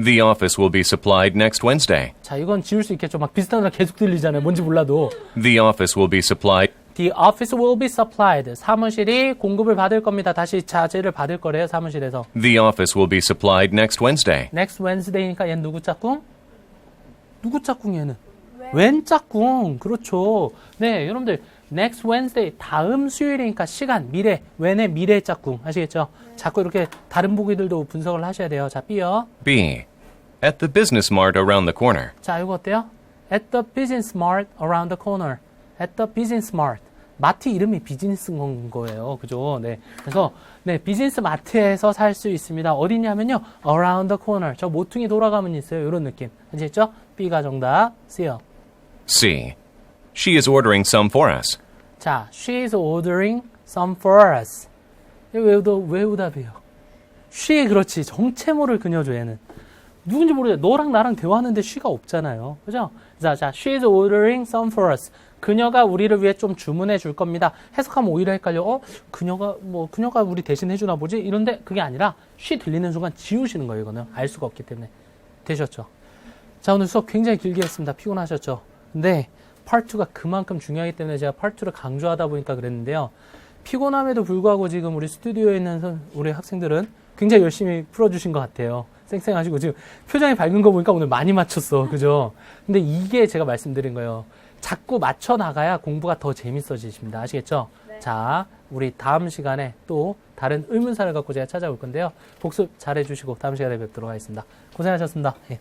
The office will be supplied next Wednesday. 자, 이건 지울 수 있겠죠. 막 비슷한 거 계속 들리잖아요. 뭔지 몰라도. The office will be supplied. The office will be supplied. 사무실이 공급을 받을 겁니다. 다시 자재를 받을 거래요. 사무실에서. The office will be supplied next Wednesday. Next Wednesday니까 얘는 누구 짝꿍? 누구 짝꿍 얘는? 웬 짝꿍. 그렇죠. 네, 여러분들 next Wednesday 다음 수요일이니까 시간, 미래, when의 미래 짝꿍. 아시겠죠? 자꾸 이렇게 다른 보기들도 분석을 하셔야 돼요. 자, B요. B. At the business mart around the corner. 자, 이거 어때요? At the business mart around the corner. At the business mart. 마트 이름이 비즈니스인 거예요. 그죠? 네. 그래서, 네, 비즈니스 마트에서 살 수 있습니다. 어디냐면요. around the corner. 저 모퉁이 돌아가면 있어요. 이런 느낌. 아시겠죠? B가 정답. C요. C. She is ordering some for us. 자, she is ordering some for us. 이거 왜 오답이에요? she, 그렇지. 정체모를 그녀죠, 얘는. 누군지 모르죠. 너랑 나랑 대화하는데 she가 없잖아요. 그죠? 자, she's ordering some for us. 그녀가 우리를 위해 좀 주문해 줄 겁니다. 해석하면 오히려 헷갈려. 그녀가 우리 대신 해주나 보지? 이런데 그게 아니라 she 들리는 순간 지우시는 거예요. 이거는 알 수가 없기 때문에. 되셨죠? 자, 오늘 수업 굉장히 길게 했습니다. 피곤하셨죠? 근데 파트 2가 그만큼 중요하기 때문에 제가 파트 2를 강조하다 보니까 그랬는데요. 피곤함에도 불구하고 지금 우리 스튜디오에 있는 우리 학생들은 굉장히 열심히 풀어주신 것 같아요. 쌩쌩하시고 지금 표정이 밝은 거 보니까 오늘 많이 맞췄어. 그죠? 근데 이게 제가 말씀드린 거예요. 자꾸 맞춰 나가야 공부가 더 재밌어지십니다. 아시겠죠? 네. 자, 우리 다음 시간에 또 다른 의문사를 갖고 제가 찾아올 건데요. 복습 잘 해주시고 다음 시간에 뵙도록 하겠습니다. 고생하셨습니다. 예.